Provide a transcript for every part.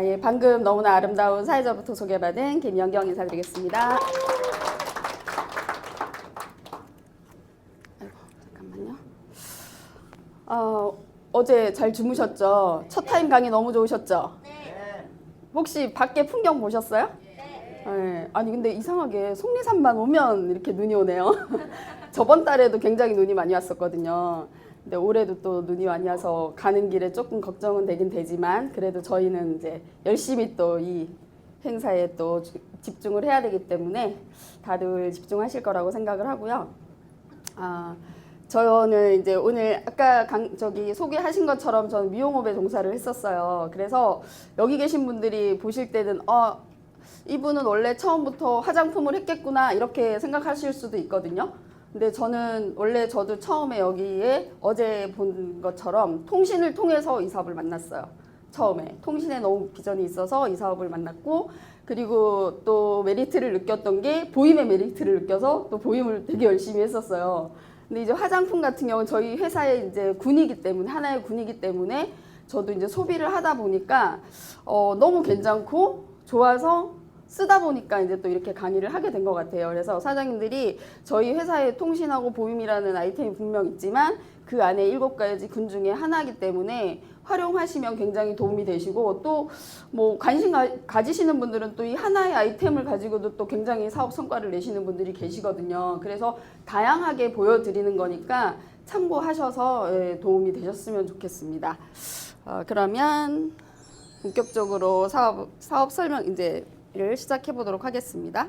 예, 방금 너무나 아름다운 사회자부터 소개받은 김연경 인사드리겠습니다. 아이고, 잠깐만요. 어제 잘 주무셨죠? 첫 타임 강의 너무 좋으셨죠? 네. 혹시 밖에 풍경 보셨어요? 네. 아니 근데 이상하게 속리산만 오면 이렇게 눈이 오네요. 저번 달에도 굉장히 눈이 많이 왔었거든요. 근데 올해도 또 눈이 많이 와서 가는 길에 조금 걱정은 되긴 되지만 그래도 저희는 이제 열심히 또 이 행사에 또 집중을 해야 되기 때문에 다들 집중하실 거라고 생각을 하고요. 저는 이제 오늘 아까 소개하신 것처럼 저는 미용업에 종사를 했었어요. 그래서 여기 계신 분들이 보실 때는 이분은 원래 처음부터 화장품을 했겠구나 이렇게 생각하실 수도 있거든요. 근데 저도 처음에 여기에 어제 본 것처럼 통신을 통해서 이 사업을 만났어요. 처음에 통신에 너무 비전이 있어서 이 사업을 만났고, 그리고 또 메리트를 느꼈던 게 보임의 메리트를 느껴서 또 보임을 되게 열심히 했었어요. 근데 이제 화장품 같은 경우는 저희 회사의 이제 군이기 때문에, 하나의 군이기 때문에 저도 이제 소비를 하다 보니까 너무 괜찮고 좋아서 쓰다 보니까 이제 또 이렇게 강의를 하게 된 것 같아요. 그래서 사장님들이 저희 회사에 통신하고 보임이라는 아이템이 분명 있지만 그 안에 7가지 군 중에 하나이기 때문에 활용하시면 굉장히 도움이 되시고, 또 뭐 관심 가지시는 분들은 또 이 하나의 아이템을 가지고도 또 굉장히 사업 성과를 내시는 분들이 계시거든요. 그래서 다양하게 보여드리는 거니까 참고하셔서 도움이 되셨으면 좋겠습니다. 그러면 본격적으로 사업 설명 를 시작해 보도록 하겠습니다.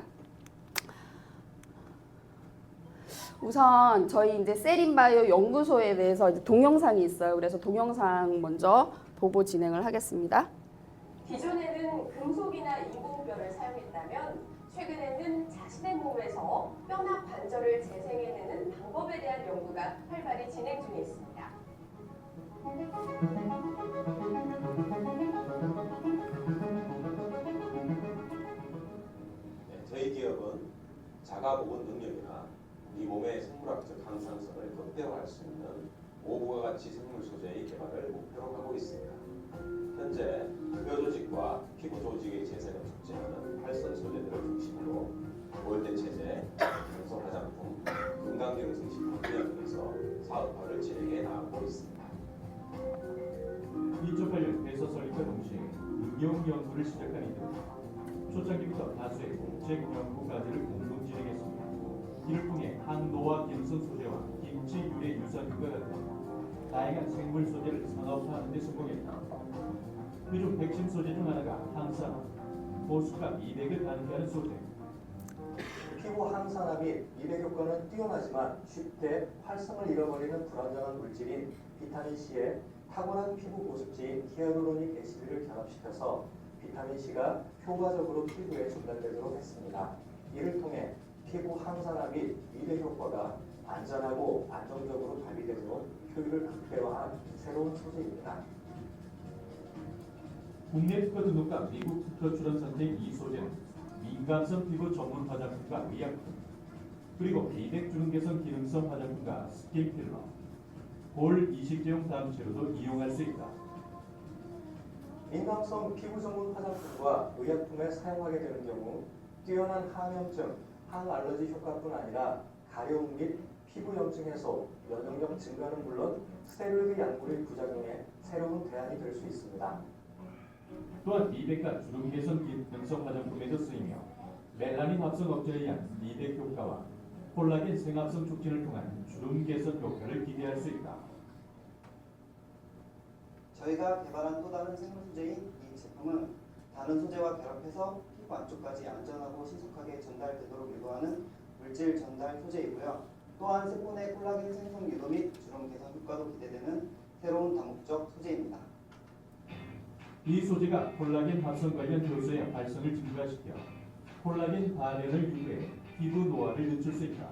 우선 저희 이제 셀인바이오 연구소에 대해서 이제 동영상이 있어요. 그래서 동영상 먼저 보고 진행을 하겠습니다. 기존에는 금속이나 인공뼈를 사용했다면 최근에는 자신의 몸에서 뼈나 관절을 재생해내는 방법에 대한 연구가 활발히 진행 중에 있습니다. 저희 기업은 자가 보건 능력이나 우리 몸의 생물학적 항상성을 극대화할 수 있는 모부가 가치 생물 소재의 개발을 목표로 하고 있습니다. 현재 뼈 조직과 피부 조직의 재생을 촉진하는 활성 소재들을 중심으로 고열대 체제, 금속 화장품, 건강기능식품 분야 등에서 사업화를 진행해 나가고 있습니다. 2008년 회사 설립과 동시에 응용 연구를 시작한 이들. 초창기부터 다수의 공책 연구 과제를 공동 진행했습니다. 이를 통해 항노화 기능성 소재와 김치 유래 유산균과 같은 다양한 생물 소재를 상업화하는 데 성공했다. 그중 핵심 소재 중 하나가 항산화, 보습과 미백을 가능하는 소재. 피부 항산화 및 미백 효과는 뛰어나지만 쉽게 활성을 잃어버리는 불안정한 물질인 비타민C에 탁월한 피부 보습제인 히알루로닉 애시드를 결합시켜서 비타민C가 효과적으로 피부에 전달되도록 했습니다. 이를 통해 피부 항산화 및 미백 효과가 안전하고 안정적으로 발휘되도록 효율을 극대화한 새로운 소재입니다. 국내 특허 등록과 미국 특허 출원 상태인 이 소재는 민감성 피부 전문 화장품과 의약품, 그리고 미백 주름 개선 기능성 화장품과 스킨 필러, 볼 이식제용 다음체로도 이용할 수 있다. 민감성 피부 전문 화장품과 의약품에 사용하게 되는 경우 뛰어난 항염증, 항알러지 효과뿐 아니라 가려움 및 피부염증 해소, 면역력 증가는 물론 스테로이드 약물의 부작용에 새로운 대안이 될 수 있습니다. 또한 미백과 주름 개선 기능성 화장품에도 쓰이며 멜라닌 합성 억제에 의한 미백 효과와 콜라겐 생합성 촉진을 통한 주름 개선 효과를 기대할 수 있다. 저희가 개발한 또 다른 생물 소재인 이 제품은 다른 소재와 결합해서 피부 안쪽까지 안전하고 신속하게 전달되도록 유도하는 물질 전달 소재이고요. 또한 세포 내 콜라겐 생성 유도 및 주름 개선 효과도 기대되는 새로운 다목적 소재입니다. 이 소재가 콜라겐 합성 관련 효소의 활성을 증가시켜 콜라겐 발현을 유도해 피부 노화를 늦출 수 있다.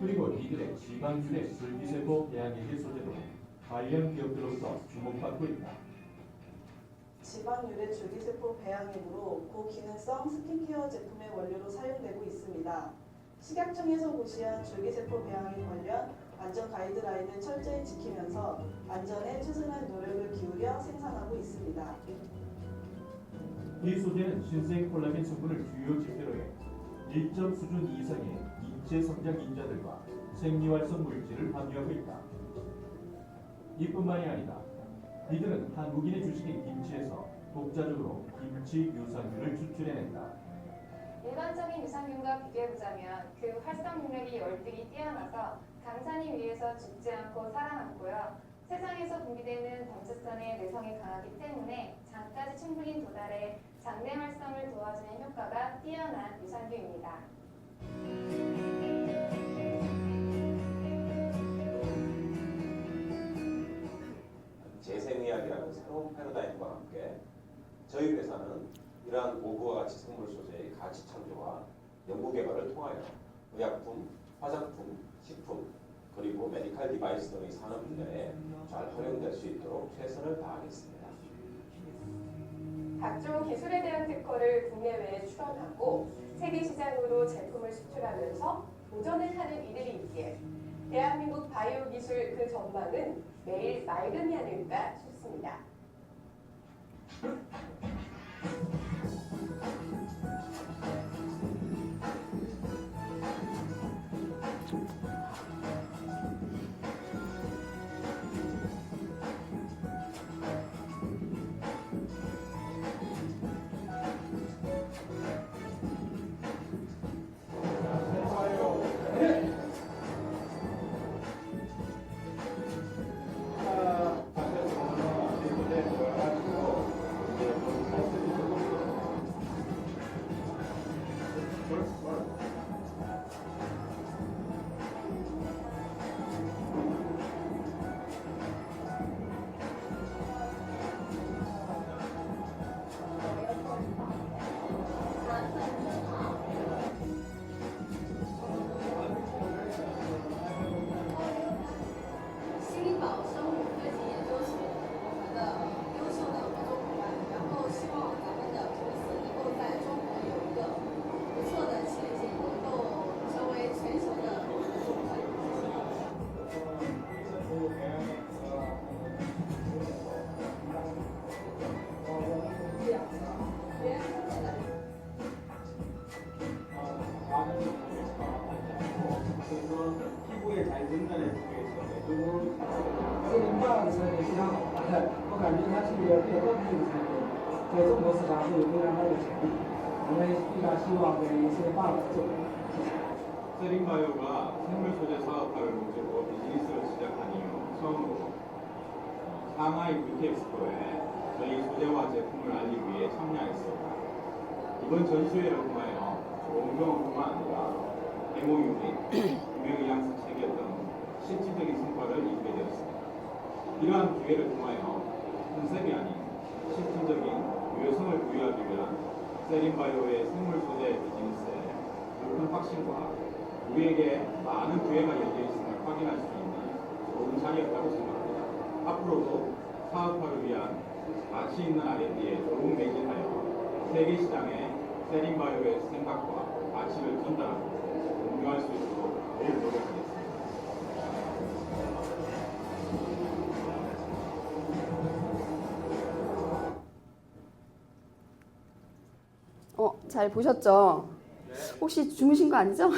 그리고 이들의 지방줄의 줄기세포 배양해제 소재도 관련 기업들로부터 주목받고 있다. 지방유래 줄기세포 배양액으로 고기능성 스킨케어 제품의 원료로 사용되고 있습니다. 식약청에서 고시한 줄기세포 배양액 관련 안전 가이드라인을 철저히 지키면서 안전에 최선의 노력을 기울여 생산하고 있습니다. 이 소재는 신생 콜라겐 성분을 주요 지표로 해 일정 수준 이상의 인체 성장 인자들과 생리활성 물질을 함유하고 있다. 이뿐만이 아니다. 이들은 한국인의 주식인 김치에서 독자적으로 김치 유산균을 추출해낸다. 일반적인 유산균과 비교해보자면 그 활성 능력이 월등히 뛰어나서 강산이 위에서 죽지 않고 살아남고요. 세상에서 분비되는 덤스선의 내성이 강하기 때문에 장까지 충분히 도달해 장내 활성을 도와주는 효과가 뛰어난 유산균입니다. 재생의학이라는 새로운 패러다임과 함께 저희 회사는 이러한 고부와 가치 생물 소재의 가치 창조와 연구 개발을 통하여 의약품, 화장품, 식품, 그리고 메디컬 디바이스 등의 산업 분야에 잘 활용될 수 있도록 최선을 다하겠습니다. 각종 기술에 대한 특허를 국내외에 출원하고 세계 시장으로 제품을 수출하면서 도전을 하는 이들이 있기에 대한민국 바이오 기술 그 전망은 매일 맑음이 아닐까 싶습니다. 피부에 잘 전달해주기 위해서 매듭을 세림바는 사람이非常好玩的，我感觉它是一个最高级的产品，在中国市场是有非常高的潜力。我们非常希望跟세림바合作。谢谢。 세림바이오가 생물 소재 사업화를 목적으로 비즈니스를 시작한 이후 처음으로 상하이 뷰티엑스포에 저희 소재와 제품을 알리기 위해 참여했습니다. 이번 전시회를 통하여 좋은 경험뿐만 아니라 MOU 및 유명의약서 체계 등 실질적인 성과를 이루게 되었습니다. 이러한 기회를 통하여 컨셉이 아닌 실질적인 유효성을 부여하기 위한 세림바이오의 생물 소재 비즈니스에 높은 확신과 우리에게 많은 기회가 열려 있음을 확인할 수 있는 좋은 자리였다고 생각합니다. 앞으로도 사업화를 위한 가치 있는 R&D에 좋은 매진하여 세계 시장에 세림바이오의 생각과 가치를 전달하고 공유할 수 있도록 매우 노력하겠습니다. 잘 보셨죠? 혹시 주무신 거 아니죠?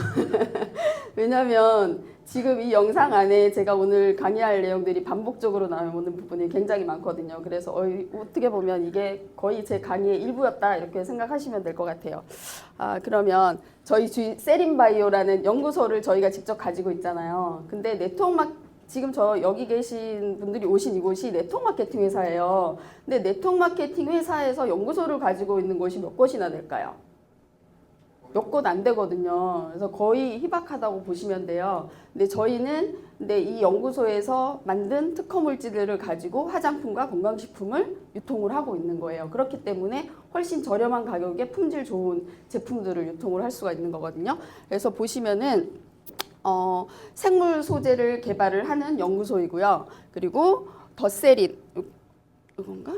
왜냐면 지금 이 영상 안에 제가 오늘 강의할 내용들이 반복적으로 나오는 부분이 굉장히 많거든요. 그래서 어떻게 보면 이게 거의 제 강의의 일부였다 이렇게 생각하시면 될 것 같아요. 그러면 저희 세림바이오라는 연구소를 저희가 직접 가지고 있잖아요. 근데 지금 여기 계신 분들이 오신 이곳이 네트워크 마케팅 회사예요. 근데 네트워크 마케팅 회사에서 연구소를 가지고 있는 곳이 몇 곳이나 될까요? 몇 곳 안 되거든요. 그래서 거의 희박하다고 보시면 돼요. 근데 저희는 이 연구소에서 만든 특허 물질들을 가지고 화장품과 건강식품을 유통을 하고 있는 거예요. 그렇기 때문에 훨씬 저렴한 가격에 품질 좋은 제품들을 유통을 할 수가 있는 거거든요. 그래서 보시면은 생물 소재를 개발을 하는 연구소이고요. 그리고 더세린 이건가?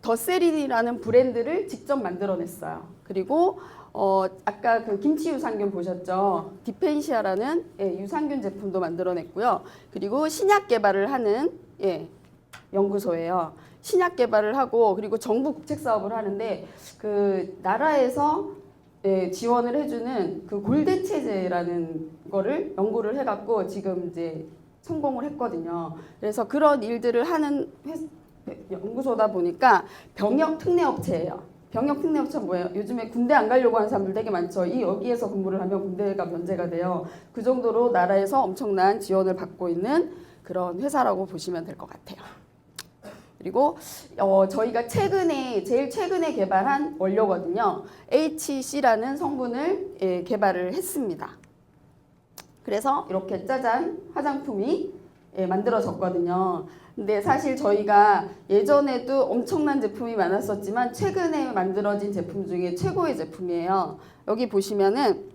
더세린이라는 브랜드를 직접 만들어냈어요. 그리고 아까 그 김치 유산균 보셨죠? 디펜시아라는 유산균 제품도 만들어냈고요. 그리고 신약 개발을 하는 연구소예요. 신약 개발을 하고 그리고 정부 국책 사업을 하는데 그 나라에서 지원을 해주는 그 골드 체제라는 거를 연구를 해갖고 지금 이제 성공을 했거든요. 그래서 그런 일들을 하는 연구소다 보니까 병역 특례 업체예요. 병역 특례 업체는 뭐예요? 요즘에 군대 안 가려고 하는 사람들 되게 많죠. 여기에서 근무를 하면 군대가 면제가 돼요. 그 정도로 나라에서 엄청난 지원을 받고 있는 그런 회사라고 보시면 될 것 같아요. 그리고 저희가 제일 최근에 개발한 원료거든요. HC라는 성분을 개발을 했습니다. 그래서 이렇게 짜잔 화장품이 만들어졌거든요. 근데 사실 저희가 예전에도 엄청난 제품이 많았었지만 최근에 만들어진 제품 중에 최고의 제품이에요. 여기 보시면은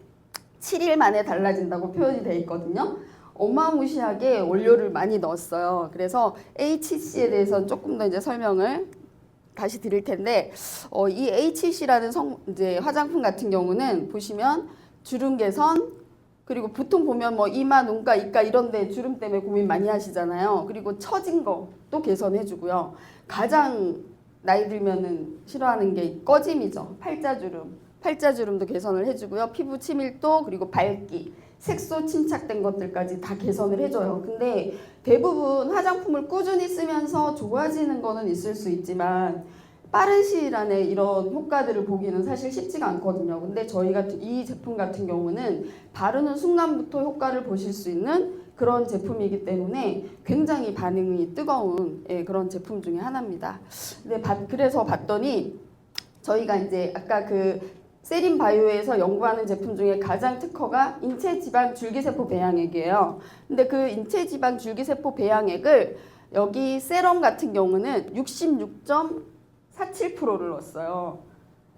7일 만에 달라진다고 표현이 되어 있거든요. 어마무시하게 원료를 많이 넣었어요. 그래서 HC에 대해서는 조금 더 이제 설명을 다시 드릴 텐데, 이 HC라는 이제 화장품 같은 경우는 보시면 주름 개선, 그리고 보통 보면 뭐 이마, 눈가, 입가 이런데 주름 때문에 고민 많이 하시잖아요. 그리고 처진 것도 개선해주고요. 가장 나이 들면은 싫어하는 게 꺼짐이죠. 팔자주름도 개선을 해주고요. 피부 치밀도 그리고 밝기, 색소 침착된 것들까지 다 개선을 해줘요. 근데 대부분 화장품을 꾸준히 쓰면서 좋아지는 거는 있을 수 있지만 빠른 시일 안에 이런 효과들을 보기는 사실 쉽지가 않거든요. 근데 저희가 이 제품 같은 경우는 바르는 순간부터 효과를 보실 수 있는 그런 제품이기 때문에 굉장히 반응이 뜨거운 그런 제품 중에 하나입니다. 근데 그래서 봤더니 저희가 이제 아까 그 세린 바이오에서 연구하는 제품 중에 가장 특허가 인체지방 줄기세포 배양액이에요. 근데 그 인체지방 줄기세포 배양액을 여기 세럼 같은 경우는 66.47%를 넣었어요.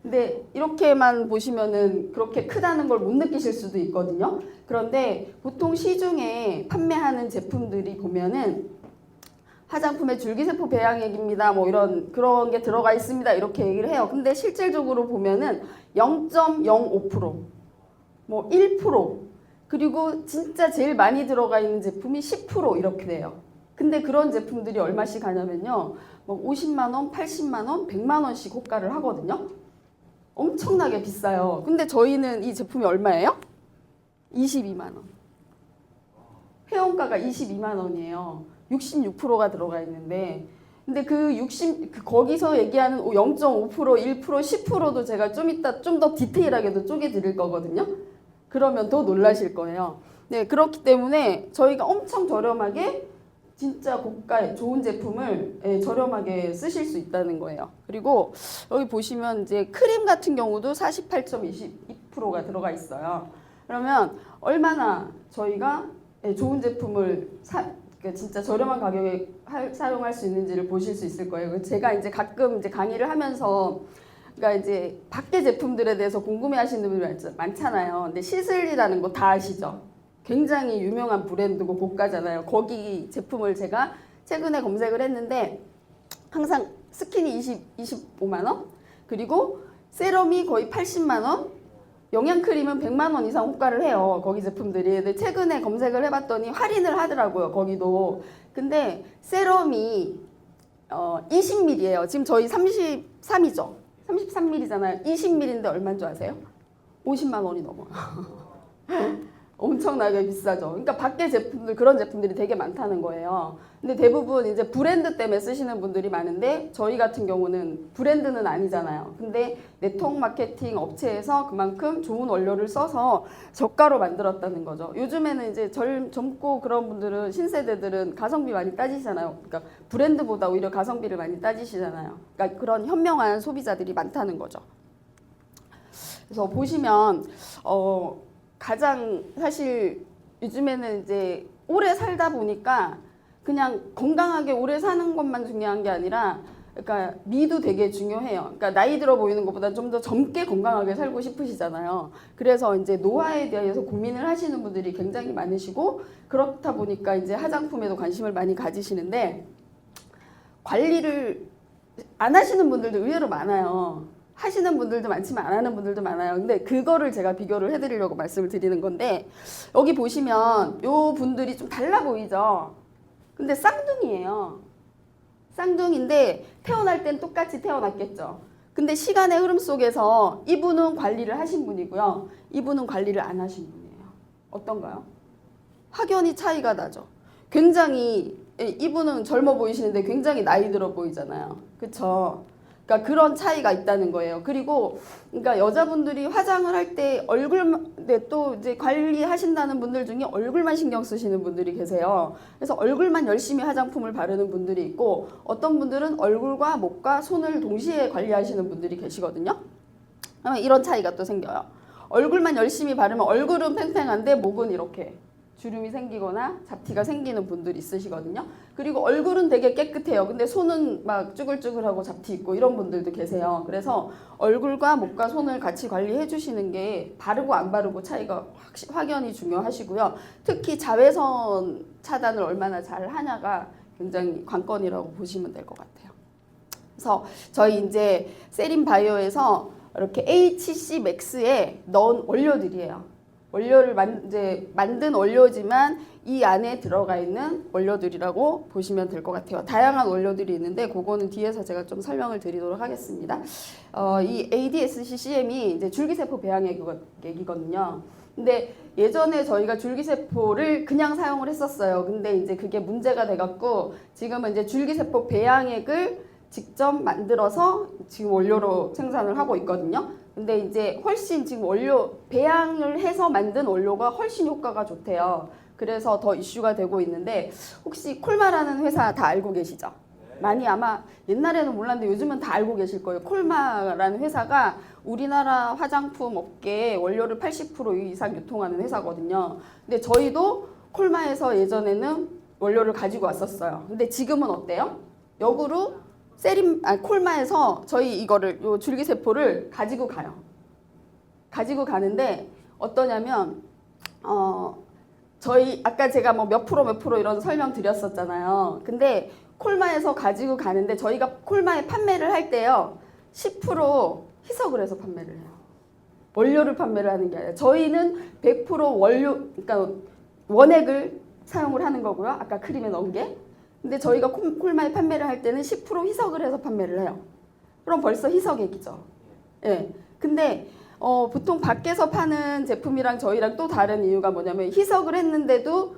근데 이렇게만 보시면은 그렇게 크다는 걸 못 느끼실 수도 있거든요. 그런데 보통 시중에 판매하는 제품들이 보면은 화장품에 줄기세포 배양액입니다. 뭐 그런 게 들어가 있습니다. 이렇게 얘기를 해요. 근데 실질적으로 보면은 0.05%, 뭐 1%, 그리고 진짜 제일 많이 들어가 있는 제품이 10% 이렇게 돼요. 근데 그런 제품들이 얼마씩 하냐면요. 뭐 50만 원, 80만 원, 100만 원씩 호가를 하거든요. 엄청나게 비싸요. 근데 저희는 이 제품이 얼마예요? 22만 원. 회원가가 22만 원이에요. 66%가 들어가 있는데, 근데 거기서 얘기하는 0.5%, 1%, 10%도 제가 좀 이따 좀 더 디테일하게도 쪼개 드릴 거거든요. 그러면 더 놀라실 거예요. 네, 그렇기 때문에 저희가 엄청 저렴하게 진짜 고가 좋은 제품을 저렴하게 쓰실 수 있다는 거예요. 그리고 여기 보시면 이제 크림 같은 경우도 48.22%가 들어가 있어요. 그러면 얼마나 저희가 좋은 제품을 진짜 저렴한 가격에 사용할 수 있는지를 보실 수 있을 거예요. 제가 이제 가끔 이제 강의를 하면서 그러니까 이제 밖에 제품들에 대해서 궁금해하시는 분들 많잖아요. 근데 시슬리라는 거 다 아시죠? 굉장히 유명한 브랜드고 고가잖아요. 거기 제품을 제가 최근에 검색을 했는데 항상 스킨이 25만 원, 그리고 세럼이 거의 80만 원, 영양크림은 100만 원 이상 호가를 해요. 거기 제품들이. 근데 최근에 검색을 해봤더니 할인을 하더라고요. 거기도. 근데 세럼이 20ml예요. 지금 저희 33이죠. 33ml잖아요. 20ml인데 얼마인 줄 아세요? 50만 원이 넘어요. 엄청나게 비싸죠. 그러니까 밖에 제품들, 그런 제품들이 되게 많다는 거예요. 근데 대부분 이제 브랜드 때문에 쓰시는 분들이 많은데 저희 같은 경우는 브랜드는 아니잖아요. 근데 네트워크 마케팅 업체에서 그만큼 좋은 원료를 써서 저가로 만들었다는 거죠. 요즘에는 이제 젊고 그런 분들은, 신세대들은 가성비 많이 따지시잖아요. 그러니까 브랜드보다 오히려 가성비를 많이 따지시잖아요. 그러니까 그런 현명한 소비자들이 많다는 거죠. 그래서 보시면 가장 사실 요즘에는 이제 오래 살다 보니까 그냥 건강하게 오래 사는 것만 중요한 게 아니라, 그러니까 미도 되게 중요해요. 그러니까 나이 들어 보이는 것보다 좀 더 젊게 건강하게 살고 싶으시잖아요. 그래서 이제 노화에 대해서 고민을 하시는 분들이 굉장히 많으시고, 그렇다 보니까 이제 화장품에도 관심을 많이 가지시는데 관리를 안 하시는 분들도 의외로 많아요. 하시는 분들도 많지만 안 하는 분들도 많아요. 근데 그거를 제가 비교를 해드리려고 말씀을 드리는 건데, 여기 보시면 요 분들이 좀 달라 보이죠? 근데 쌍둥이에요. 쌍둥이인데 태어날 땐 똑같이 태어났겠죠. 근데 시간의 흐름 속에서 이분은 관리를 하신 분이고요. 이분은 관리를 안 하신 분이에요. 어떤가요? 확연히 차이가 나죠. 굉장히 이분은 젊어 보이시는데 굉장히 나이 들어 보이잖아요. 그쵸? 그러니까 그런 차이가 있다는 거예요. 그리고 그러니까 여자분들이 화장을 할 때 얼굴, 또 이제 관리하신다는 분들 중에 얼굴만 신경 쓰시는 분들이 계세요. 그래서 얼굴만 열심히 화장품을 바르는 분들이 있고 어떤 분들은 얼굴과 목과 손을 동시에 관리하시는 분들이 계시거든요. 그러면 이런 차이가 또 생겨요. 얼굴만 열심히 바르면 얼굴은 팽팽한데 목은 이렇게 주름이 생기거나 잡티가 생기는 분들이 있으시거든요. 그리고 얼굴은 되게 깨끗해요. 근데 손은 막 쭈글쭈글하고 잡티 있고 이런 분들도 계세요. 그래서 얼굴과 목과 손을 같이 관리해 주시는 게 바르고 안 바르고 차이가 확연히 중요하시고요. 특히 자외선 차단을 얼마나 잘 하냐가 굉장히 관건이라고 보시면 될 것 같아요. 그래서 저희 이제 세린바이오에서 이렇게 HC 맥스에 넣은 원료들이에요. 원료를 만든 원료지만 이 안에 들어가 있는 원료들이라고 보시면 될 것 같아요. 다양한 원료들이 있는데 그거는 뒤에서 제가 좀 설명을 드리도록 하겠습니다. 이 ADSCCM이 이제 줄기세포 배양액이거든요. 근데 예전에 저희가 줄기세포를 그냥 사용을 했었어요. 근데 이제 그게 문제가 돼갖고 지금은 이제 줄기세포 배양액을 직접 만들어서 지금 원료로 생산을 하고 있거든요. 근데 이제 훨씬 지금 원료 배양을 해서 만든 원료가 훨씬 효과가 좋대요. 그래서 더 이슈가 되고 있는데 혹시 콜마라는 회사 다 알고 계시죠? 많이 아마 옛날에는 몰랐는데 요즘은 다 알고 계실 거예요. 콜마라는 회사가 우리나라 화장품 업계에 원료를 80% 이상 유통하는 회사거든요. 근데 저희도 콜마에서 예전에는 원료를 가지고 왔었어요. 근데 지금은 어때요? 역으로 콜마에서 저희 이거를 요 줄기세포를 가지고 가요. 가지고 가는데 어떠냐면 저희 아까 제가 뭐 몇 프로 이런 설명 드렸었잖아요. 근데 콜마에서 가지고 가는데 저희가 콜마에 판매를 할 때요 10% 희석을 해서 판매를 해요. 원료를 판매를 하는 게 아니라 저희는 100% 원료, 그러니까 원액을 사용을 하는 거고요. 아까 크림에 넣은 게. 근데 저희가 콜마에 판매를 할 때는 10% 희석을 해서 판매를 해요. 그럼 벌써 희석액이죠. 예. 근데 보통 밖에서 파는 제품이랑 저희랑 또 다른 이유가 뭐냐면 희석을 했는데도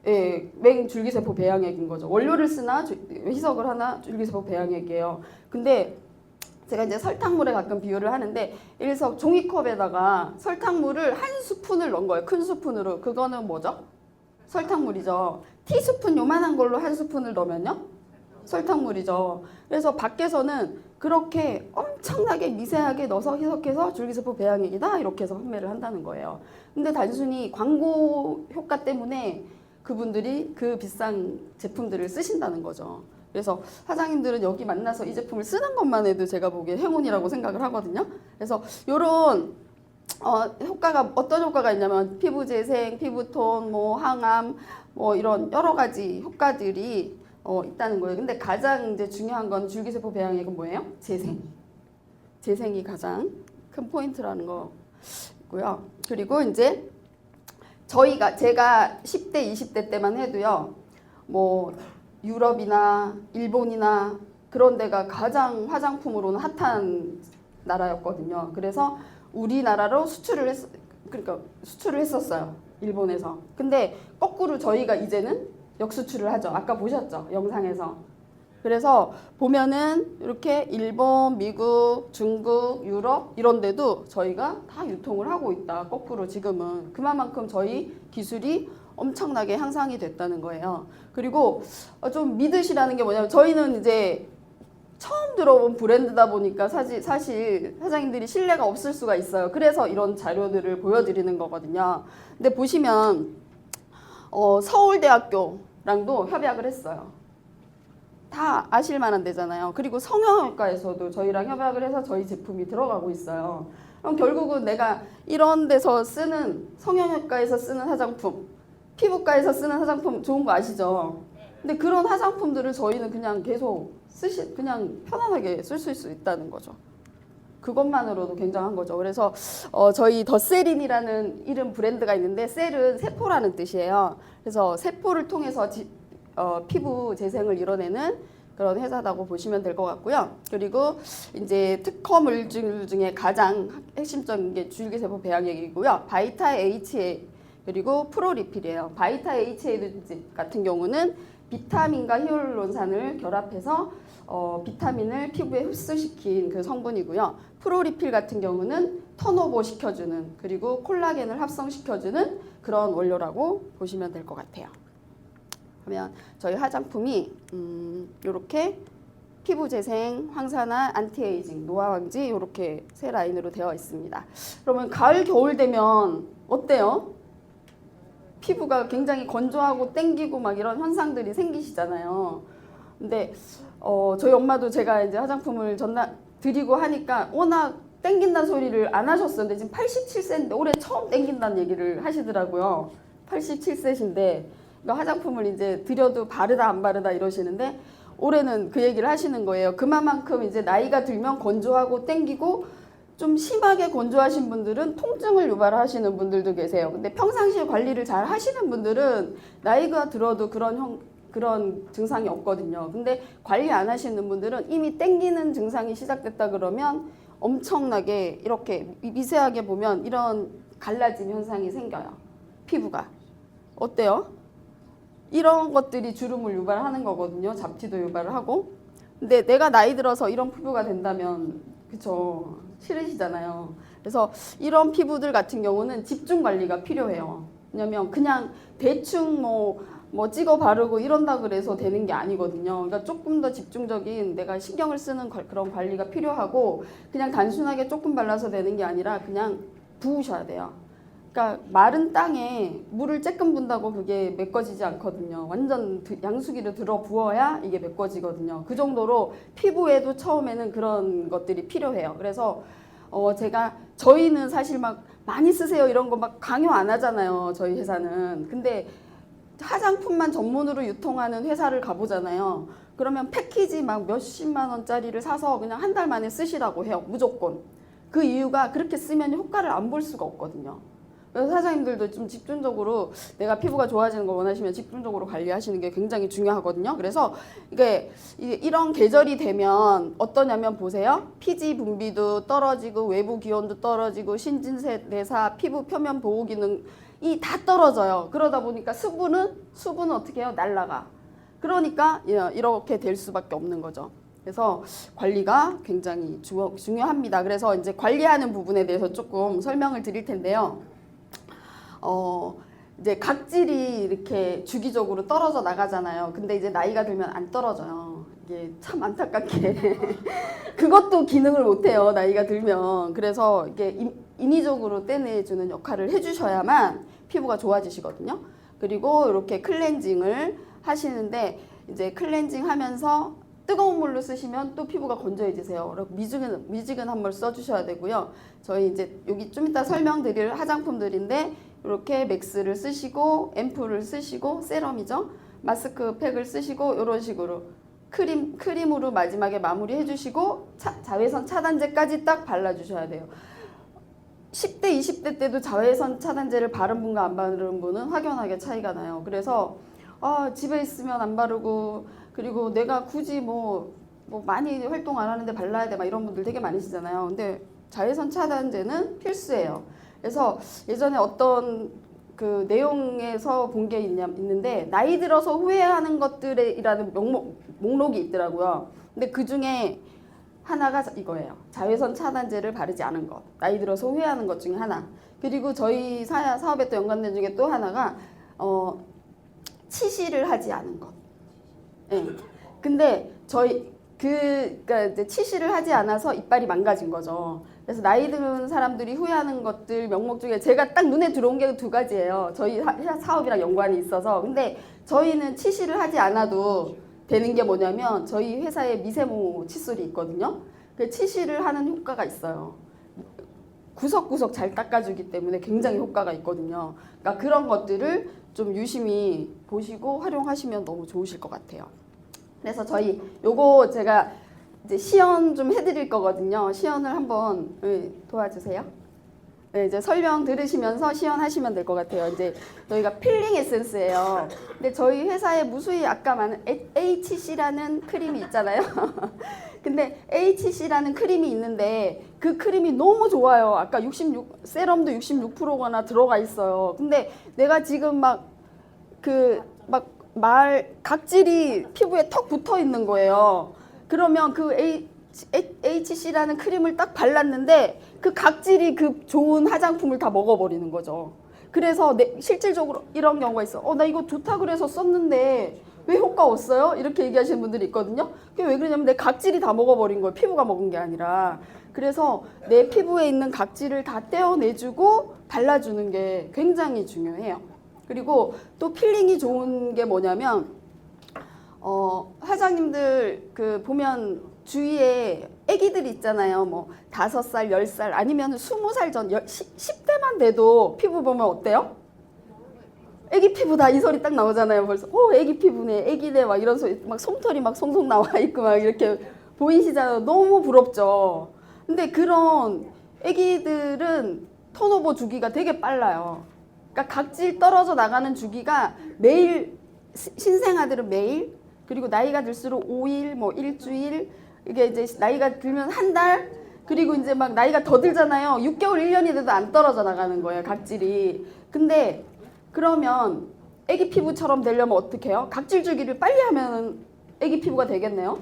예, 맹 줄기세포 배양액인 거죠. 원료를 쓰나 희석을 하나 줄기세포 배양액이에요. 근데 제가 이제 설탕물에 가끔 비유를 하는데 이래서 종이컵에다가 설탕물을 한 스푼을 넣은 거예요. 큰 스푼으로. 그거는 뭐죠? 설탕물이죠. 티스푼 요만한 걸로 한 스푼을 넣으면요? 설탕물이죠. 그래서 밖에서는 그렇게 엄청나게 미세하게 넣어서 희석해서 줄기세포 배양액이다 이렇게 해서 판매를 한다는 거예요. 근데 단순히 광고 효과 때문에 그분들이 그 비싼 제품들을 쓰신다는 거죠. 그래서 사장님들은 여기 만나서 이 제품을 쓰는 것만 해도 제가 보기에 행운이라고 생각을 하거든요. 그래서 요런 효과가 어떤 효과가 있냐면 피부 재생, 피부톤, 뭐 항암, 뭐 이런 여러 가지 효과들이 있다는 거예요. 근데 가장 이제 중요한 건 줄기세포 배양액은 뭐예요? 재생. 재생이 가장 큰 포인트라는 거고요. 그리고 이제 제가 10대, 20대 때만 해도요. 뭐 유럽이나 일본이나 그런 데가 가장 화장품으로는 핫한 나라였거든요. 그래서 우리나라로 수출을 했었어요. 일본에서. 근데 거꾸로 저희가 이제는 역수출을 하죠. 아까 보셨죠? 영상에서. 그래서 보면은 이렇게 일본, 미국, 중국, 유럽 이런 데도 저희가 다 유통을 하고 있다. 거꾸로 지금은. 그만큼 저희 기술이 엄청나게 향상이 됐다는 거예요. 그리고 좀 믿으시라는 게 뭐냐면 저희는 이제 처음 들어본 브랜드다 보니까 사실 사장님들이 신뢰가 없을 수가 있어요. 그래서 이런 자료들을 보여드리는 거거든요. 근데 보시면 서울대학교랑도 협약을 했어요. 다 아실 만한 데잖아요. 그리고 성형외과에서도 저희랑 협약을 해서 저희 제품이 들어가고 있어요. 그럼 결국은 내가 이런 데서 쓰는 성형외과에서 쓰는 화장품, 피부과에서 쓰는 화장품 좋은 거 아시죠? 근데 그런 화장품들을 저희는 그냥 계속 그냥 편안하게 쓸 수 있다는 거죠. 그것만으로도 굉장한 거죠. 그래서 저희 더세린이라는 이름 브랜드가 있는데 셀은 세포라는 뜻이에요. 그래서 세포를 통해서 피부 재생을 이뤄내는 그런 회사라고 보시면 될 것 같고요. 그리고 이제 특허 물질 중에 가장 핵심적인 게 줄기세포 배양액이고요. 바이타 HA 그리고 프로리필이에요. 바이타 HA 같은 경우는 비타민과 히알루론산을 결합해서 비타민을 피부에 흡수시킨 그 성분이고요. 프로리필 같은 경우는 턴오버 시켜주는 그리고 콜라겐을 합성시켜주는 그런 원료라고 보시면 될 것 같아요. 그러면 저희 화장품이 이렇게 피부 재생, 황산화, 안티에이징, 노화 방지 이렇게 세 라인으로 되어 있습니다. 그러면 가을, 겨울 되면 어때요? 피부가 굉장히 건조하고 땡기고 막 이런 현상들이 생기시잖아요. 근데 저희 엄마도 제가 이제 화장품을 드리고 하니까 워낙 땡긴다는 소리를 안 하셨었는데 지금 87세인데 올해 처음 땡긴다는 얘기를 하시더라고요. 87세신데 화장품을 이제 드려도 바르다 안 바르다 이러시는데 올해는 그 얘기를 하시는 거예요. 그만큼 이제 나이가 들면 건조하고 땡기고 좀 심하게 건조하신 분들은 통증을 유발하시는 분들도 계세요. 근데 평상시에 관리를 잘 하시는 분들은 나이가 들어도 그런 증상이 없거든요. 근데 관리 안 하시는 분들은 이미 땡기는 증상이 시작됐다 그러면 엄청나게 이렇게 미세하게 보면 이런 갈라진 현상이 생겨요. 피부가. 어때요? 이런 것들이 주름을 유발하는 거거든요. 잡티도 유발을 하고. 근데 내가 나이 들어서 이런 피부가 된다면 그쵸? 싫으시잖아요. 그래서 이런 피부들 같은 경우는 집중 관리가 필요해요. 왜냐면 그냥 대충 뭐 찍어 바르고 이런다 그래서 되는 게 아니거든요. 그러니까 조금 더 집중적인 내가 신경을 쓰는 그런 관리가 필요하고 그냥 단순하게 조금 발라서 되는 게 아니라 그냥 부으셔야 돼요. 그러니까 마른 땅에 물을 쬐끔 붓다고 그게 메꿔지지 않거든요. 완전 양수기를 들어 부어야 이게 메꿔지거든요. 그 정도로 피부에도 처음에는 그런 것들이 필요해요. 그래서 저희는 사실 막 많이 쓰세요 이런 거 막 강요 안 하잖아요. 저희 회사는. 근데 화장품만 전문으로 유통하는 회사를 가보잖아요. 그러면 패키지 막 몇십만 원짜리를 사서 그냥 한 달 만에 쓰시라고 해요. 무조건. 그 이유가 그렇게 쓰면 효과를 안 볼 수가 없거든요. 그래서 사장님들도 좀 집중적으로 내가 피부가 좋아지는 걸 원하시면 집중적으로 관리하시는 게 굉장히 중요하거든요. 그래서 이런 계절이 되면 어떠냐면 보세요. 피지 분비도 떨어지고 외부 기온도 떨어지고 신진대사, 피부 표면 보호 기능이 다 떨어져요. 그러다 보니까 수분은 어떻게 해요? 날아가. 그러니까 이렇게 될 수밖에 없는 거죠. 그래서 관리가 굉장히 중요합니다. 그래서 이제 관리하는 부분에 대해서 조금 설명을 드릴 텐데요. 이제 각질이 이렇게 주기적으로 떨어져 나가잖아요. 근데 이제 나이가 들면 안 떨어져요. 이게 참 안타깝게. 그것도 기능을 못해요. 나이가 들면. 그래서 이게 인위적으로 떼내주는 역할을 해주셔야만 피부가 좋아지시거든요. 그리고 이렇게 클렌징을 하시는데 이제 클렌징 하면서 뜨거운 물로 쓰시면 또 피부가 건조해지세요. 미지근한 물 써주셔야 되고요. 저희 이제 여기 좀 이따 설명드릴 화장품들인데 이렇게 맥스를 쓰시고 앰플을 쓰시고 세럼이죠. 마스크팩을 쓰시고 이런 식으로 크림으로 마지막에 마무리 해주시고 자외선 차단제까지 딱 발라주셔야 돼요. 10대, 20대 때도 자외선 차단제를 바른 분과 안 바른 분은 확연하게 차이가 나요. 그래서 집에 있으면 안 바르고 그리고 내가 굳이 뭐 많이 활동 안 하는데 발라야 돼 막 이런 분들 되게 많으시잖아요. 근데 자외선 차단제는 필수예요. 그래서 예전에 어떤 그 내용에서 본 게 있는데 나이 들어서 후회하는 것들이라는 목록이 있더라고요. 근데 그 중에 하나가 이거예요. 자외선 차단제를 바르지 않은 것. 나이 들어서 후회하는 것 중에 하나. 그리고 저희 사업에 또 연관된 중에 또 하나가 치실을 하지 않은 것. 네. 근데 그러니까 이제 치실을 하지 않아서 이빨이 망가진 거죠. 그래서 나이 드는 사람들이 후회하는 것들 명목 중에 제가 딱 눈에 들어온 게 두 가지예요. 저희 회사 사업이랑 연관이 있어서. 근데 저희는 치실을 하지 않아도 되는 게 뭐냐면 저희 회사에 미세모 칫솔이 있거든요. 그 치실을 하는 효과가 있어요. 구석구석 잘 닦아주기 때문에 굉장히 효과가 있거든요. 그러니까 그런 것들을 좀 유심히 보시고 활용하시면 너무 좋으실 것 같아요. 그래서 저희 요거 제가 이제 시연 좀 해드릴 거거든요. 시연을 한번 도와주세요. 네, 이제 설명 들으시면서 시연하시면 될 것 같아요. 이제 저희가 필링 에센스예요. 근데 저희 회사에 무수히 아까 말한 HC라는 크림이 있잖아요. 근데 HC라는 크림이 있는데 그 크림이 너무 좋아요. 아까 세럼도 66%나 들어가 있어요. 근데 내가 지금 각질이 피부에 턱 붙어 있는 거예요. 그러면 그 HC라는 크림을 딱 발랐는데 그 각질이 그 좋은 화장품을 다 먹어버리는 거죠. 그래서 실질적으로 이런 경우가 있어. 나 이거 좋다 그래서 썼는데 왜 효과 없어요? 이렇게 얘기하시는 분들이 있거든요. 그게 왜 그러냐면 내 각질이 다 먹어버린 거예요. 피부가 먹은 게 아니라. 그래서 내 피부에 있는 각질을 다 떼어내주고 발라주는 게 굉장히 중요해요. 그리고 또 필링이 좋은 게 뭐냐면 화장님들 보면 주위에 애기들이 있잖아요. 뭐 5살, 10살 아니면 20살 전 10대만 돼도 피부 보면 어때요? 애기 피부다 이 소리 딱 나오잖아요. 벌써 애기 피부네, 애기네 막 이런 소리, 막 솜털이 막 송송 나와 있고 막 이렇게 보이시잖아요. 너무 부럽죠. 근데 그런 애기들은 턴오버 주기가 되게 빨라요. 그러니까 각질 떨어져 나가는 주기가 매일, 신생아들은 매일, 그리고 나이가 들수록 5일, 뭐 일주일, 이게 이제 나이가 들면 한 달, 그리고 이제 막 나이가 더 들잖아요. 6개월, 1년이 돼도 안 떨어져 나가는 거예요, 각질이. 근데 그러면 애기 피부처럼 되려면 어떻게 해요? 각질 주기를 빨리 하면 애기 피부가 되겠네요.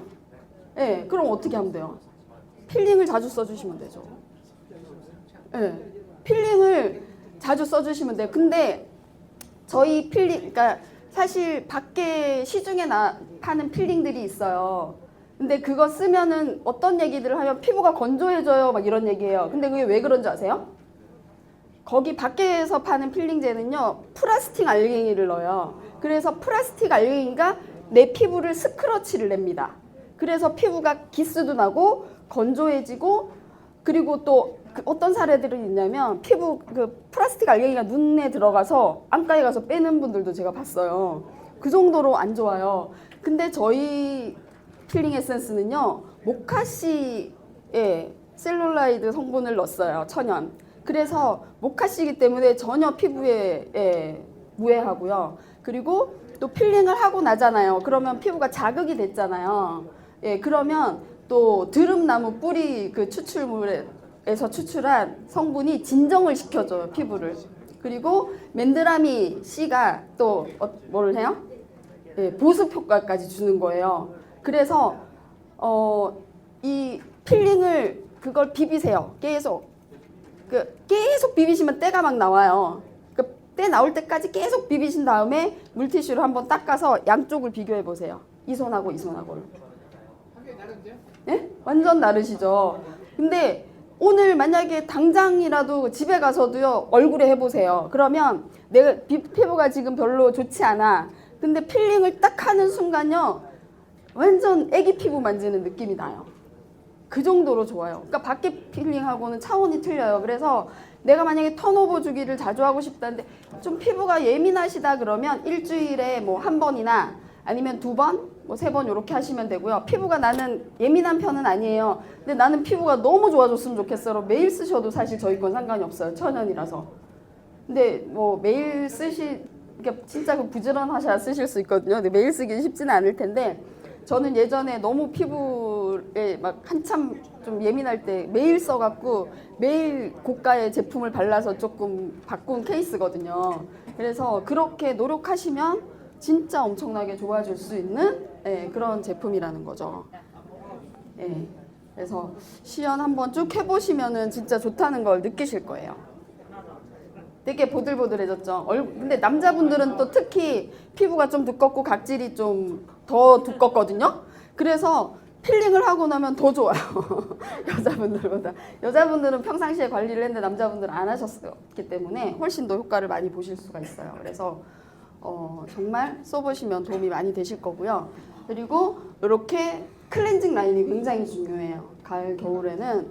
네, 그럼 어떻게 하면 돼요? 필링을 자주 써주시면 되죠. 네, 필링을 자주 써주시면 돼요. 근데 저희 필링, 그러니까 사실 밖에 시중에 파는 필링들이 있어요. 근데 그거 쓰면은 어떤 얘기들을 하면 피부가 건조해져요 막 이런 얘기예요. 근데 그게 왜 그런지 아세요? 거기 밖에서 파는 필링제는요 플라스틱 알갱이를 넣어요. 그래서 플라스틱 알갱이가 내 피부를 스크러치를 냅니다. 그래서 피부가 기스도 나고 건조해지고, 그리고 또 어떤 사례들이 있냐면 피부 플라스틱 알갱이가 눈에 들어가서 안과에 가서 빼는 분들도 제가 봤어요. 그 정도로 안 좋아요. 근데 저희 필링 에센스는요 모카씨의 셀룰라이드 성분을 넣었어요. 천연. 그래서 모카씨이기 때문에 전혀 피부에 무해하고요. 그리고 또 필링을 하고 나잖아요. 그러면 피부가 자극이 됐잖아요. 그러면 또 드름나무 뿌리 추출물에서 추출한 성분이 진정을 시켜줘요, 피부를. 그리고 맨드라미 씨가 또 뭐를 해요? 보습 효과까지 주는 거예요. 그래서 이 필링을 그걸 비비세요. 계속 비비시면 때가 막 나와요. 때 나올 때까지 계속 비비신 다음에 물티슈로 한번 닦아서 양쪽을 비교해 보세요. 이 손하고 이 손하고를. 네? 완전 다르시죠. 근데 오늘 만약에 당장이라도 집에 가서도요 얼굴에 해보세요. 그러면 내가 피부가 지금 별로 좋지 않아. 근데 필링을 딱 하는 순간요 완전 애기 피부 만지는 느낌이 나요. 그 정도로 좋아요. 그러니까 밖에 필링하고는 차원이 틀려요. 그래서 내가 만약에 턴오버 주기를 자주 하고 싶다는데 좀 피부가 예민하시다 그러면 일주일에 뭐 한 번이나 아니면 2번, 뭐 3번 이렇게 하시면 되고요. 피부가 나는 예민한 편은 아니에요. 근데 나는 피부가 너무 좋아졌으면 좋겠어요. 매일 쓰셔도 사실 저희 건 상관이 없어요. 천연이라서. 근데 뭐 매일 그러니까 진짜 부지런하셔야 쓰실 수 있거든요. 근데 매일 쓰기는 쉽지는 않을 텐데 저는 예전에 너무 피부에 막 한참 좀 예민할 때 매일 써갖고 매일 고가의 제품을 발라서 조금 바꾼 케이스거든요. 그래서 그렇게 노력하시면 진짜 엄청나게 좋아질 수 있는 그런 제품이라는 거죠. 그래서 시연 한번 쭉 해보시면은 진짜 좋다는 걸 느끼실 거예요. 되게 보들보들해졌죠. 근데 남자분들은 또 특히 피부가 좀 두껍고 각질이 좀 더 두껍거든요. 그래서 필링을 하고 나면 더 좋아요. 여자분들보다. 여자분들은 평상시에 관리를 했는데 남자분들은 안 하셨기 때문에 훨씬 더 효과를 많이 보실 수가 있어요. 그래서 정말 써보시면 도움이 많이 되실 거고요. 그리고 이렇게 클렌징 라인이 굉장히 중요해요. 가을, 겨울에는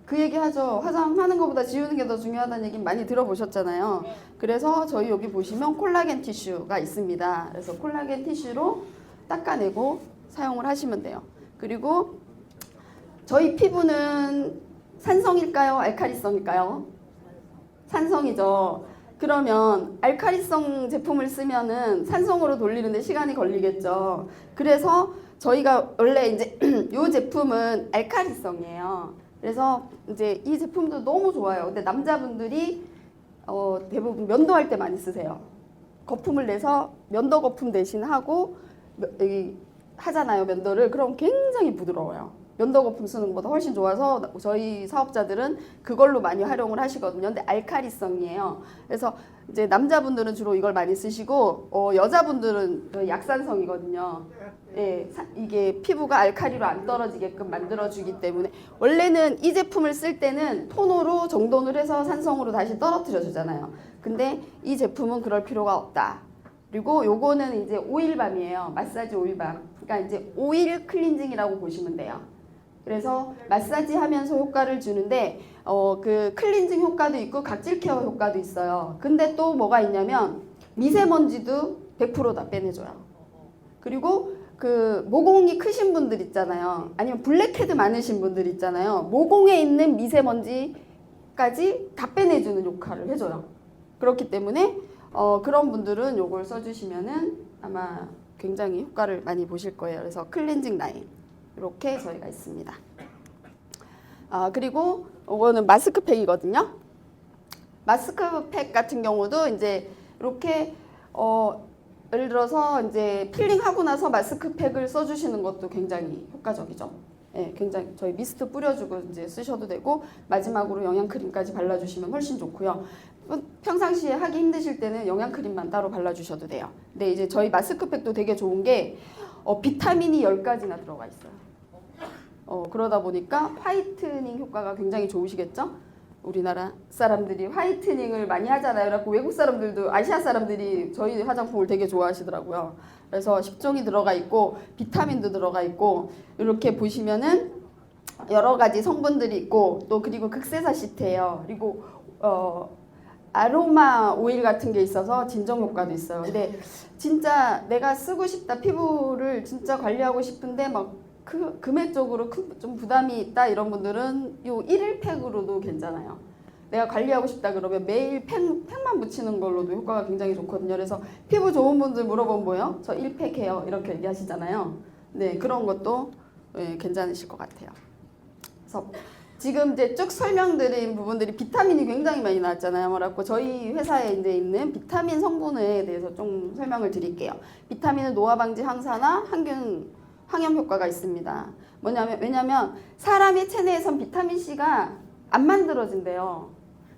그 얘기 하죠. 화장하는 것보다 지우는 게 더 중요하다는 얘기 많이 들어보셨잖아요. 그래서 저희 여기 보시면 콜라겐 티슈가 있습니다. 그래서 콜라겐 티슈로 닦아내고 사용을 하시면 돼요. 그리고 저희 피부는 산성일까요? 알칼리성일까요? 산성이죠. 그러면 알카리성 제품을 쓰면은 산성으로 돌리는데 시간이 걸리겠죠. 그래서 저희가 원래 이제 이 제품은 알카리성이에요. 그래서 이제 이 제품도 너무 좋아요. 근데 남자분들이 대부분 면도할 때 많이 쓰세요. 거품을 내서 면도 거품 대신 하고 하잖아요, 면도를. 그럼 굉장히 부드러워요. 면도 거품 쓰는 것보다 훨씬 좋아서 저희 사업자들은 그걸로 많이 활용을 하시거든요. 근데 알카리성이에요. 그래서 이제 남자분들은 주로 이걸 많이 쓰시고 여자분들은 약산성이거든요. 예, 이게 피부가 알카리로 안 떨어지게끔 만들어주기 때문에 원래는 이 제품을 쓸 때는 톤으로 정돈을 해서 산성으로 다시 떨어뜨려 주잖아요. 근데 이 제품은 그럴 필요가 없다. 그리고 요거는 이제 오일밤이에요. 마사지 오일밤. 그러니까 이제 오일 클렌징이라고 보시면 돼요. 그래서 마사지 하면서 효과를 주는데 그 클렌징 효과도 있고 각질 케어 효과도 있어요. 근데 또 뭐가 있냐면 미세먼지도 100% 다 빼내줘요. 그리고 그 모공이 크신 분들 있잖아요. 아니면 블랙헤드 많으신 분들 있잖아요. 모공에 있는 미세먼지까지 다 빼내주는 역할을 해줘요. 그렇기 때문에 그런 분들은 요걸 써주시면은 아마 굉장히 효과를 많이 보실 거예요. 그래서 클렌징 라인 이렇게 저희가 있습니다. 그리고 이거는 마스크팩이거든요. 마스크팩 같은 경우도 이제 이렇게 예를 들어서 이제 필링하고 나서 마스크팩을 써주시는 것도 굉장히 효과적이죠. 예, 굉장히 저희 미스트 뿌려주고 이제 쓰셔도 되고 마지막으로 영양크림까지 발라주시면 훨씬 좋고요. 평상시에 하기 힘드실 때는 영양크림만 따로 발라주셔도 돼요. 근데 이제 저희 마스크팩도 되게 좋은 게 비타민이 10가지나 들어가 있어요. 그러다 보니까 화이트닝 효과가 굉장히 좋으시겠죠? 우리나라 사람들이 화이트닝을 많이 하잖아요. 그래서 외국 사람들도 아시아 사람들이 저희 화장품을 되게 좋아하시더라고요. 그래서 10종이 들어가 있고 비타민도 들어가 있고 이렇게 보시면은 여러 가지 성분들이 있고 또 그리고 극세사 시트예요. 그리고 아로마 오일 같은 게 있어서 진정 효과도 있어요. 근데 진짜 내가 쓰고 싶다, 피부를 진짜 관리하고 싶은데 막 금액적으로 좀 부담이 있다 이런 분들은 요 1팩으로도 괜찮아요. 내가 관리하고 싶다 그러면 매일 팩만 묻히는 걸로도 효과가 굉장히 좋거든요. 그래서 피부 좋은 분들 물어보면 뭐예요? 저 1팩 해요. 이렇게 얘기하시잖아요. 네, 그런 것도 괜찮으실 것 같아요. 그래서 지금 이제 쭉 설명드린 부분들이 비타민이 굉장히 많이 나왔잖아요. 그래갖고 저희 회사에 이제 있는 비타민 성분에 대해서 좀 설명을 드릴게요. 비타민은 노화 방지 항산화, 항염 효과가 있습니다. 왜냐면 사람의 체내에선 비타민 C가 안 만들어진대요.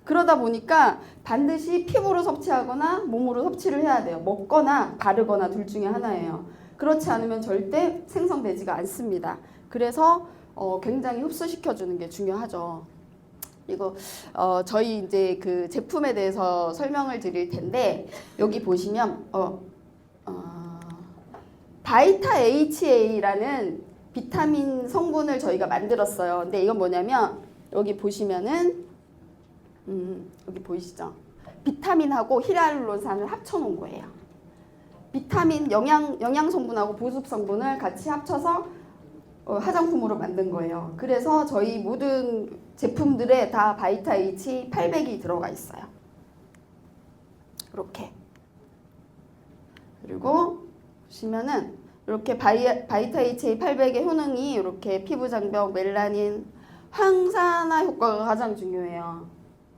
그러다 보니까 반드시 피부로 섭취하거나 몸으로 섭취를 해야 돼요. 먹거나 바르거나 둘 중에 하나예요. 그렇지 않으면 절대 생성되지가 않습니다. 그래서 굉장히 흡수시켜주는 게 중요하죠. 그리고 저희 이제 그 제품에 대해서 설명을 드릴 텐데 여기 보시면 바이타 HA라는 비타민 성분을 저희가 만들었어요. 근데 이건 뭐냐면 여기 보시면은 여기 보이시죠? 비타민하고 히알루론산을 합쳐놓은 거예요. 비타민 영양 성분하고 보습 성분을 같이 합쳐서 화장품으로 만든 거예요. 그래서 저희 모든 제품들에 다 바이타 H 800이 들어가 있어요. 이렇게. 그리고 보시면은 이렇게 바이타 HA 800의 효능이 이렇게 피부 장벽, 멜라닌, 항산화 효과가 가장 중요해요.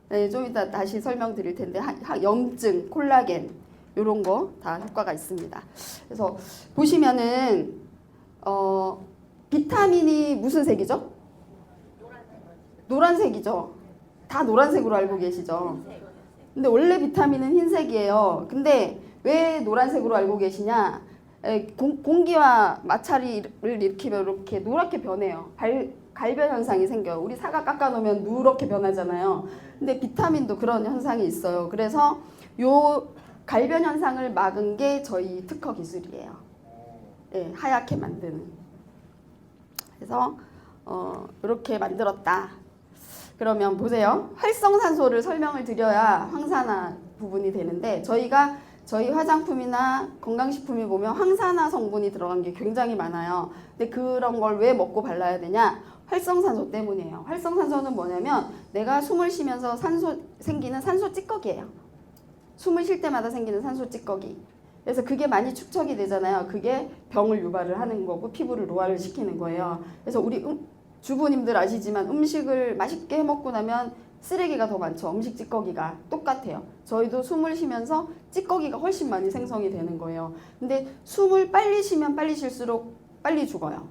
네, 좀 이따 다시 설명드릴 텐데 염증, 콜라겐 이런 거 다 효과가 있습니다. 그래서 보시면은 비타민이 무슨 색이죠? 노란색이죠. 다 노란색으로 알고 계시죠? 근데 원래 비타민은 흰색이에요. 근데 왜 노란색으로 알고 계시냐? 공기와 마찰을 일으키면 이렇게 노랗게 변해요. 갈변 현상이 생겨요. 우리 사과 깎아놓으면 누렇게 변하잖아요. 근데 비타민도 그런 현상이 있어요. 그래서 요 갈변 현상을 막은 게 저희 특허 기술이에요. 네, 하얗게 만드는. 그래서 이렇게 만들었다. 그러면 보세요. 활성산소를 설명을 드려야 항산화 부분이 되는데 저희 화장품이나 건강식품에 보면 항산화 성분이 들어간 게 굉장히 많아요. 근데 그런 걸 왜 먹고 발라야 되냐? 활성산소 때문이에요. 활성산소는 뭐냐면 내가 숨을 쉬면서 생기는 산소 찌꺼기예요. 숨을 쉴 때마다 생기는 산소 찌꺼기. 그래서 그게 많이 축적이 되잖아요. 그게 병을 유발을 하는 거고 피부를 노화를 시키는 거예요. 그래서 우리 주부님들 아시지만 음식을 맛있게 해먹고 나면 쓰레기가 더 많죠. 음식 찌꺼기가 똑같아요. 저희도 숨을 쉬면서 찌꺼기가 훨씬 많이 생성이 되는 거예요. 근데 숨을 빨리 쉬면 빨리 쉴수록 빨리 죽어요.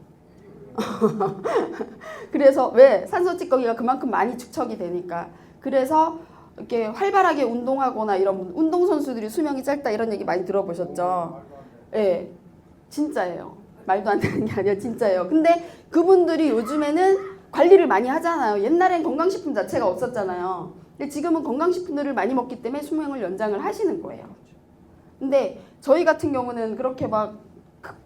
그래서 왜? 산소 찌꺼기가 그만큼 많이 축적이 되니까. 그래서 이렇게 활발하게 운동하거나 이런 운동선수들이 수명이 짧다 이런 얘기 많이 들어보셨죠? 예, 진짜예요. 말도 안 되는 게 아니라 진짜예요. 근데 그분들이 요즘에는 관리를 많이 하잖아요. 옛날엔 건강식품 자체가 없었잖아요. 근데 지금은 건강식품들을 많이 먹기 때문에 수명을 연장을 하시는 거예요. 근데 저희 같은 경우는 그렇게 막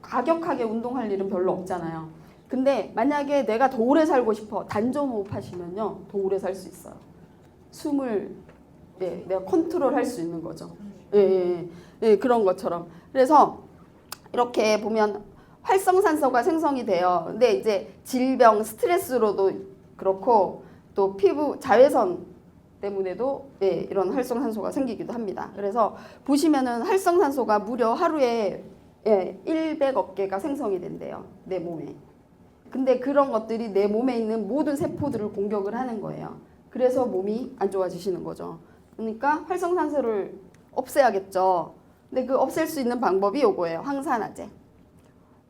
과격하게 운동할 일은 별로 없잖아요. 근데 만약에 내가 더 오래 살고 싶어 단전호흡 하시면요 더 오래 살 수 있어요. 숨을 내가 컨트롤 할 수 있는 거죠. 그런 것처럼. 그래서 이렇게 보면 활성산소가 생성이 돼요. 근데 이제 질병, 스트레스로도 그렇고 또 피부 자외선 때문에도 이런 활성산소가 생기기도 합니다. 그래서 보시면은 활성산소가 무려 하루에 100억 개가 생성이 된대요. 내 몸에. 근데 그런 것들이 내 몸에 있는 모든 세포들을 공격을 하는 거예요. 그래서 몸이 안 좋아지시는 거죠. 그러니까 활성산소를 없애야겠죠. 근데 그 없앨 수 있는 방법이 요거예요. 황산화제.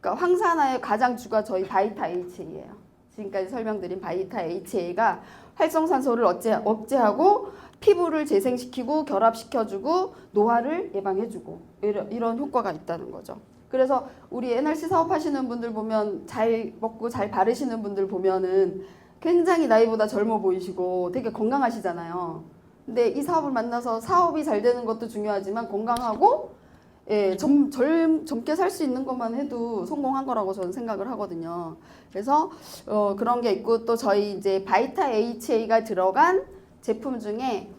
그러니까 황산화의 가장 주가 저희 바이타 HA예요. 지금까지 설명드린 바이타 HA가 활성산소를 억제하고 피부를 재생시키고 결합시켜주고 노화를 예방해주고 이런 효과가 있다는 거죠. 그래서 우리 NRC 사업하시는 분들 보면 잘 먹고 잘 바르시는 분들 보면은 굉장히 나이보다 젊어 보이시고 되게 건강하시잖아요. 근데 이 사업을 만나서 사업이 잘 되는 것도 중요하지만 건강하고 젊게 살 수 있는 것만 해도 성공한 거라고 저는 생각을 하거든요. 그래서 그런 게 있고 또 저희 이제 바이타 HA가 들어간 제품 중에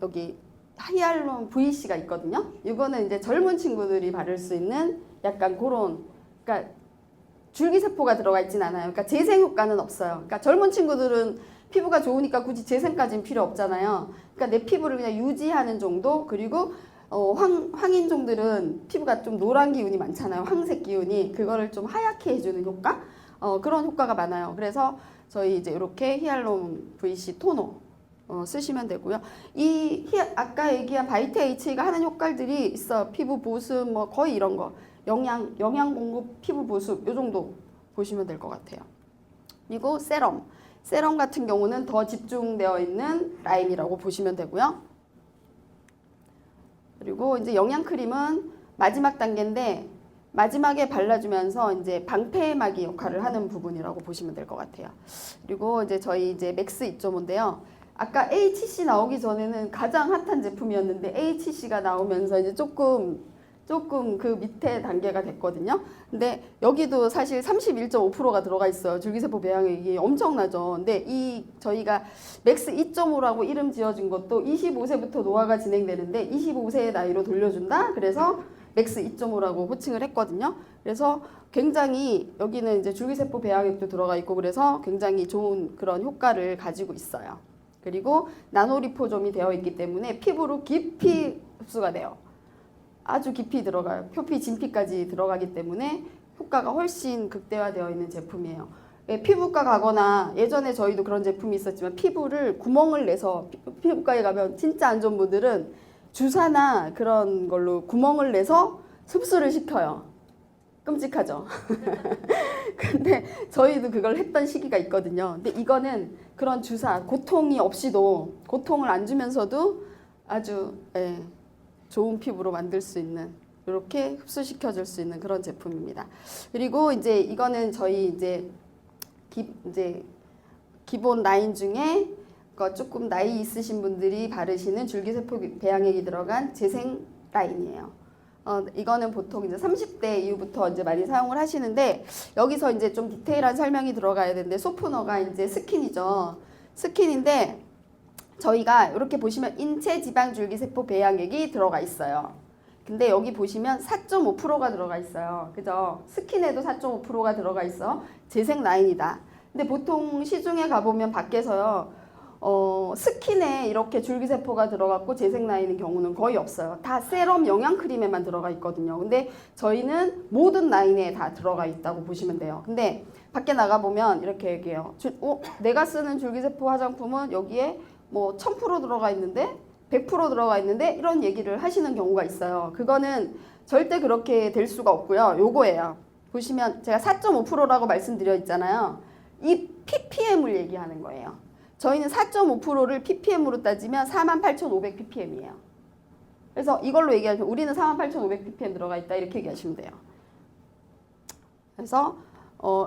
여기 히알루론 VC가 있거든요. 이거는 이제 젊은 친구들이 바를 수 있는 약간 그런 그러니까 줄기세포가 들어가 있진 않아요. 그러니까 재생 효과는 없어요. 그러니까 젊은 친구들은 피부가 좋으니까 굳이 재생까지는 필요 없잖아요. 그러니까 내 피부를 그냥 유지하는 정도. 그리고 황인종들은 피부가 좀 노란 기운이 많잖아요. 황색 기운이. 그거를 좀 하얗게 해주는 효과? 그런 효과가 많아요. 그래서 저희 이제 이렇게 히알루론 VC 토너 쓰시면 되고요. 아까 얘기한 바이타 HA가 하는 효과들이 있어요. 피부 보습 뭐 거의 이런 거. 영양 공급, 피부 보습 요 정도 보시면 될 것 같아요. 그리고 세럼. 세럼 같은 경우는 더 집중되어 있는 라인이라고 보시면 되고요. 그리고 이제 영양크림은 마지막 단계인데 마지막에 발라주면서 이제 방패막이 역할을 하는 부분이라고 보시면 될 것 같아요. 그리고 이제 저희 이제 맥스 2.5인데요. 아까 HC 나오기 전에는 가장 핫한 제품이었는데 HC가 나오면서 이제 조금 그 밑에 단계가 됐거든요. 근데 여기도 사실 31.5%가 들어가 있어요. 줄기세포 배양액이 엄청나죠. 근데 저희가 맥스 2.5라고 이름 지어준 것도 25세부터 노화가 진행되는데 25세의 나이로 돌려준다. 그래서 맥스 2.5라고 호칭을 했거든요. 그래서 굉장히 여기는 이제 줄기세포 배양액도 들어가 있고 그래서 굉장히 좋은 그런 효과를 가지고 있어요. 그리고 나노리포좀이 되어 있기 때문에 피부로 깊이 흡수가 돼요. 아주 깊이 들어가요. 표피, 진피까지 들어가기 때문에 효과가 훨씬 극대화되어 있는 제품이에요. 피부과 가거나 예전에 저희도 그런 제품이 있었지만 피부를 구멍을 내서 피부과에 가면 진짜 안 좋은 분들은 주사나 그런 걸로 구멍을 내서 흡수를 시켜요. 끔찍하죠. 근데 저희도 그걸 했던 시기가 있거든요. 근데 이거는 그런 주사, 고통이 없이도 고통을 안 주면서도 아주 좋은 피부로 만들 수 있는 이렇게 흡수시켜 줄 수 있는 그런 제품입니다. 그리고 이제 이거는 저희 이제 기본 라인 중에 조금 나이 있으신 분들이 바르시는 줄기세포 배양액이 들어간 재생 라인이에요. 이거는 보통 이제 30대 이후부터 이제 많이 사용을 하시는데 여기서 이제 좀 디테일한 설명이 들어가야 되는데 소프너가 이제 스킨이죠. 스킨인데 저희가 이렇게 보시면 인체 지방 줄기세포 배양액이 들어가 있어요. 근데 여기 보시면 4.5%가 들어가 있어요. 그죠? 스킨에도 4.5%가 들어가 있어. 재생 라인이다. 근데 보통 시중에 가보면 밖에서요, 스킨에 이렇게 줄기세포가 들어갔고 재생 라인인 경우는 거의 없어요. 다 세럼 영양크림에만 들어가 있거든요. 근데 저희는 모든 라인에 다 들어가 있다고 보시면 돼요. 근데 밖에 나가보면 이렇게 얘기해요. 내가 쓰는 줄기세포 화장품은 여기에 뭐 1000% 들어가 있는데 100% 들어가 있는데 이런 얘기를 하시는 경우가 있어요. 그거는 절대 그렇게 될 수가 없고요. 요거예요. 보시면 제가 4.5%라고 말씀드려 있잖아요. 이 ppm을 얘기하는 거예요. 저희는 4.5%를 ppm으로 따지면 48,500ppm이에요. 그래서 이걸로 얘기하면 우리는 48,500ppm 들어가 있다 이렇게 얘기하시면 돼요. 그래서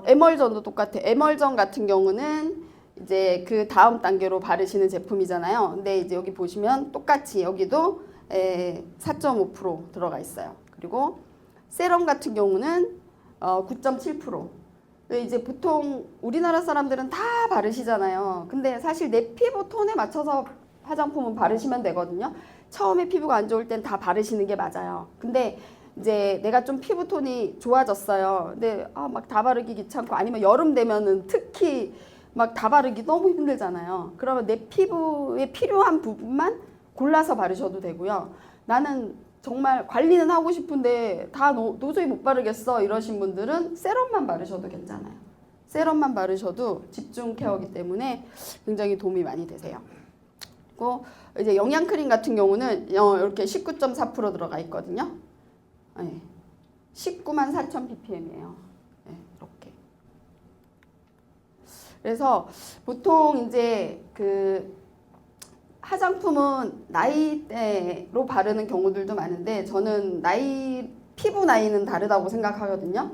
에멀전도 똑같아. 에멀전 같은 경우는 이제 그 다음 단계로 바르시는 제품이잖아요. 근데 이제 여기 보시면 똑같이 여기도 4.5% 들어가 있어요. 그리고 세럼 같은 경우는 9.7%. 이제 보통 우리나라 사람들은 다 바르시잖아요. 근데 사실 내 피부 톤에 맞춰서 화장품은 바르시면 되거든요. 처음에 피부가 안 좋을 땐 다 바르시는 게 맞아요. 근데 이제 내가 좀 피부 톤이 좋아졌어요. 근데 막 다 바르기 귀찮고 아니면 여름 되면은 특히 막 다 바르기 너무 힘들잖아요. 그러면 내 피부에 필요한 부분만 골라서 바르셔도 되고요. 나는 정말 관리는 하고 싶은데 다 도저히 못 바르겠어 이러신 분들은 세럼만 바르셔도 괜찮아요. 세럼만 바르셔도 집중 케어이기 때문에 굉장히 도움이 많이 되세요. 그리고 이제 영양크림 같은 경우는 이렇게 19.4% 들어가 있거든요. 네. 194,000ppm이에요. 네, 이렇게. 그래서 보통 이제 그 화장품은 나이대로 바르는 경우들도 많은데 저는 피부 나이는 다르다고 생각하거든요.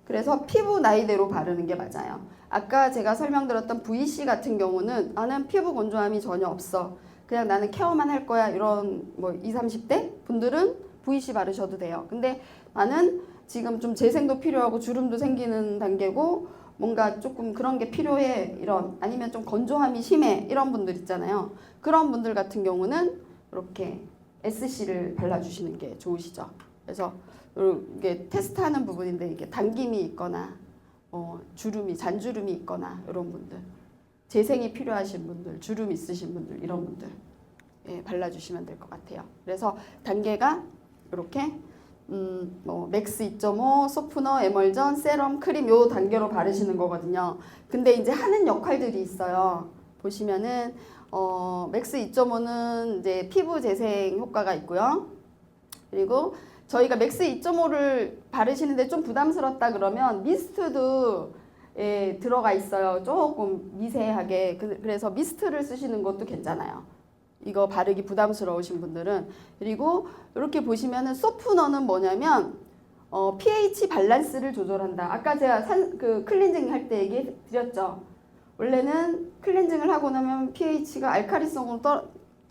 그래서 피부 나이대로 바르는 게 맞아요. 아까 제가 설명드렸던 VC 같은 경우는 나는 피부 건조함이 전혀 없어. 그냥 나는 케어만 할 거야. 이런 뭐 20, 30대 분들은 VC 바르셔도 돼요. 근데 나는 지금 좀 재생도 필요하고 주름도 생기는 단계고 뭔가 조금 그런 게 필요해 이런 아니면 좀 건조함이 심해 이런 분들 있잖아요. 그런 분들 같은 경우는 이렇게 SC를 발라주시는 게 좋으시죠. 그래서 이게 테스트하는 부분인데 이게 당김이 있거나 잔주름이 있거나 이런 분들 재생이 필요하신 분들 주름 있으신 분들 이런 분들 발라주시면 될 것 같아요. 그래서 단계가 이렇게 맥스 2.5, 소프너, 에멀전, 세럼, 크림 요 단계로 바르시는 거거든요. 근데 이제 하는 역할들이 있어요. 보시면은 맥스 2.5는 이제 피부 재생 효과가 있고요. 그리고 저희가 맥스 2.5를 바르시는데 좀 부담스럽다 그러면 미스트도 들어가 있어요. 조금 미세하게. 그래서 미스트를 쓰시는 것도 괜찮아요. 이거 바르기 부담스러우신 분들은. 그리고 이렇게 보시면은 소프너는 뭐냐면 pH 밸런스를 조절한다. 아까 제가 클렌징 할 때 얘기 드렸죠. 원래는 클렌징을 하고 나면 pH가 알칼리성으로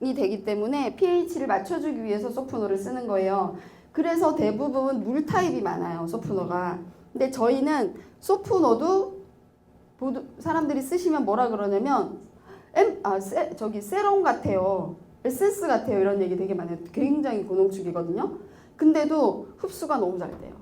이 되기 때문에 pH를 맞춰주기 위해서 소프너를 쓰는 거예요. 그래서 대부분 물 타입이 많아요. 소프너가. 근데 저희는 소프너도 사람들이 쓰시면 뭐라 그러냐면 세럼 같아요. 에센스 같아요. 이런 얘기 되게 많아요. 굉장히 고농축이거든요. 근데도 흡수가 너무 잘 돼요.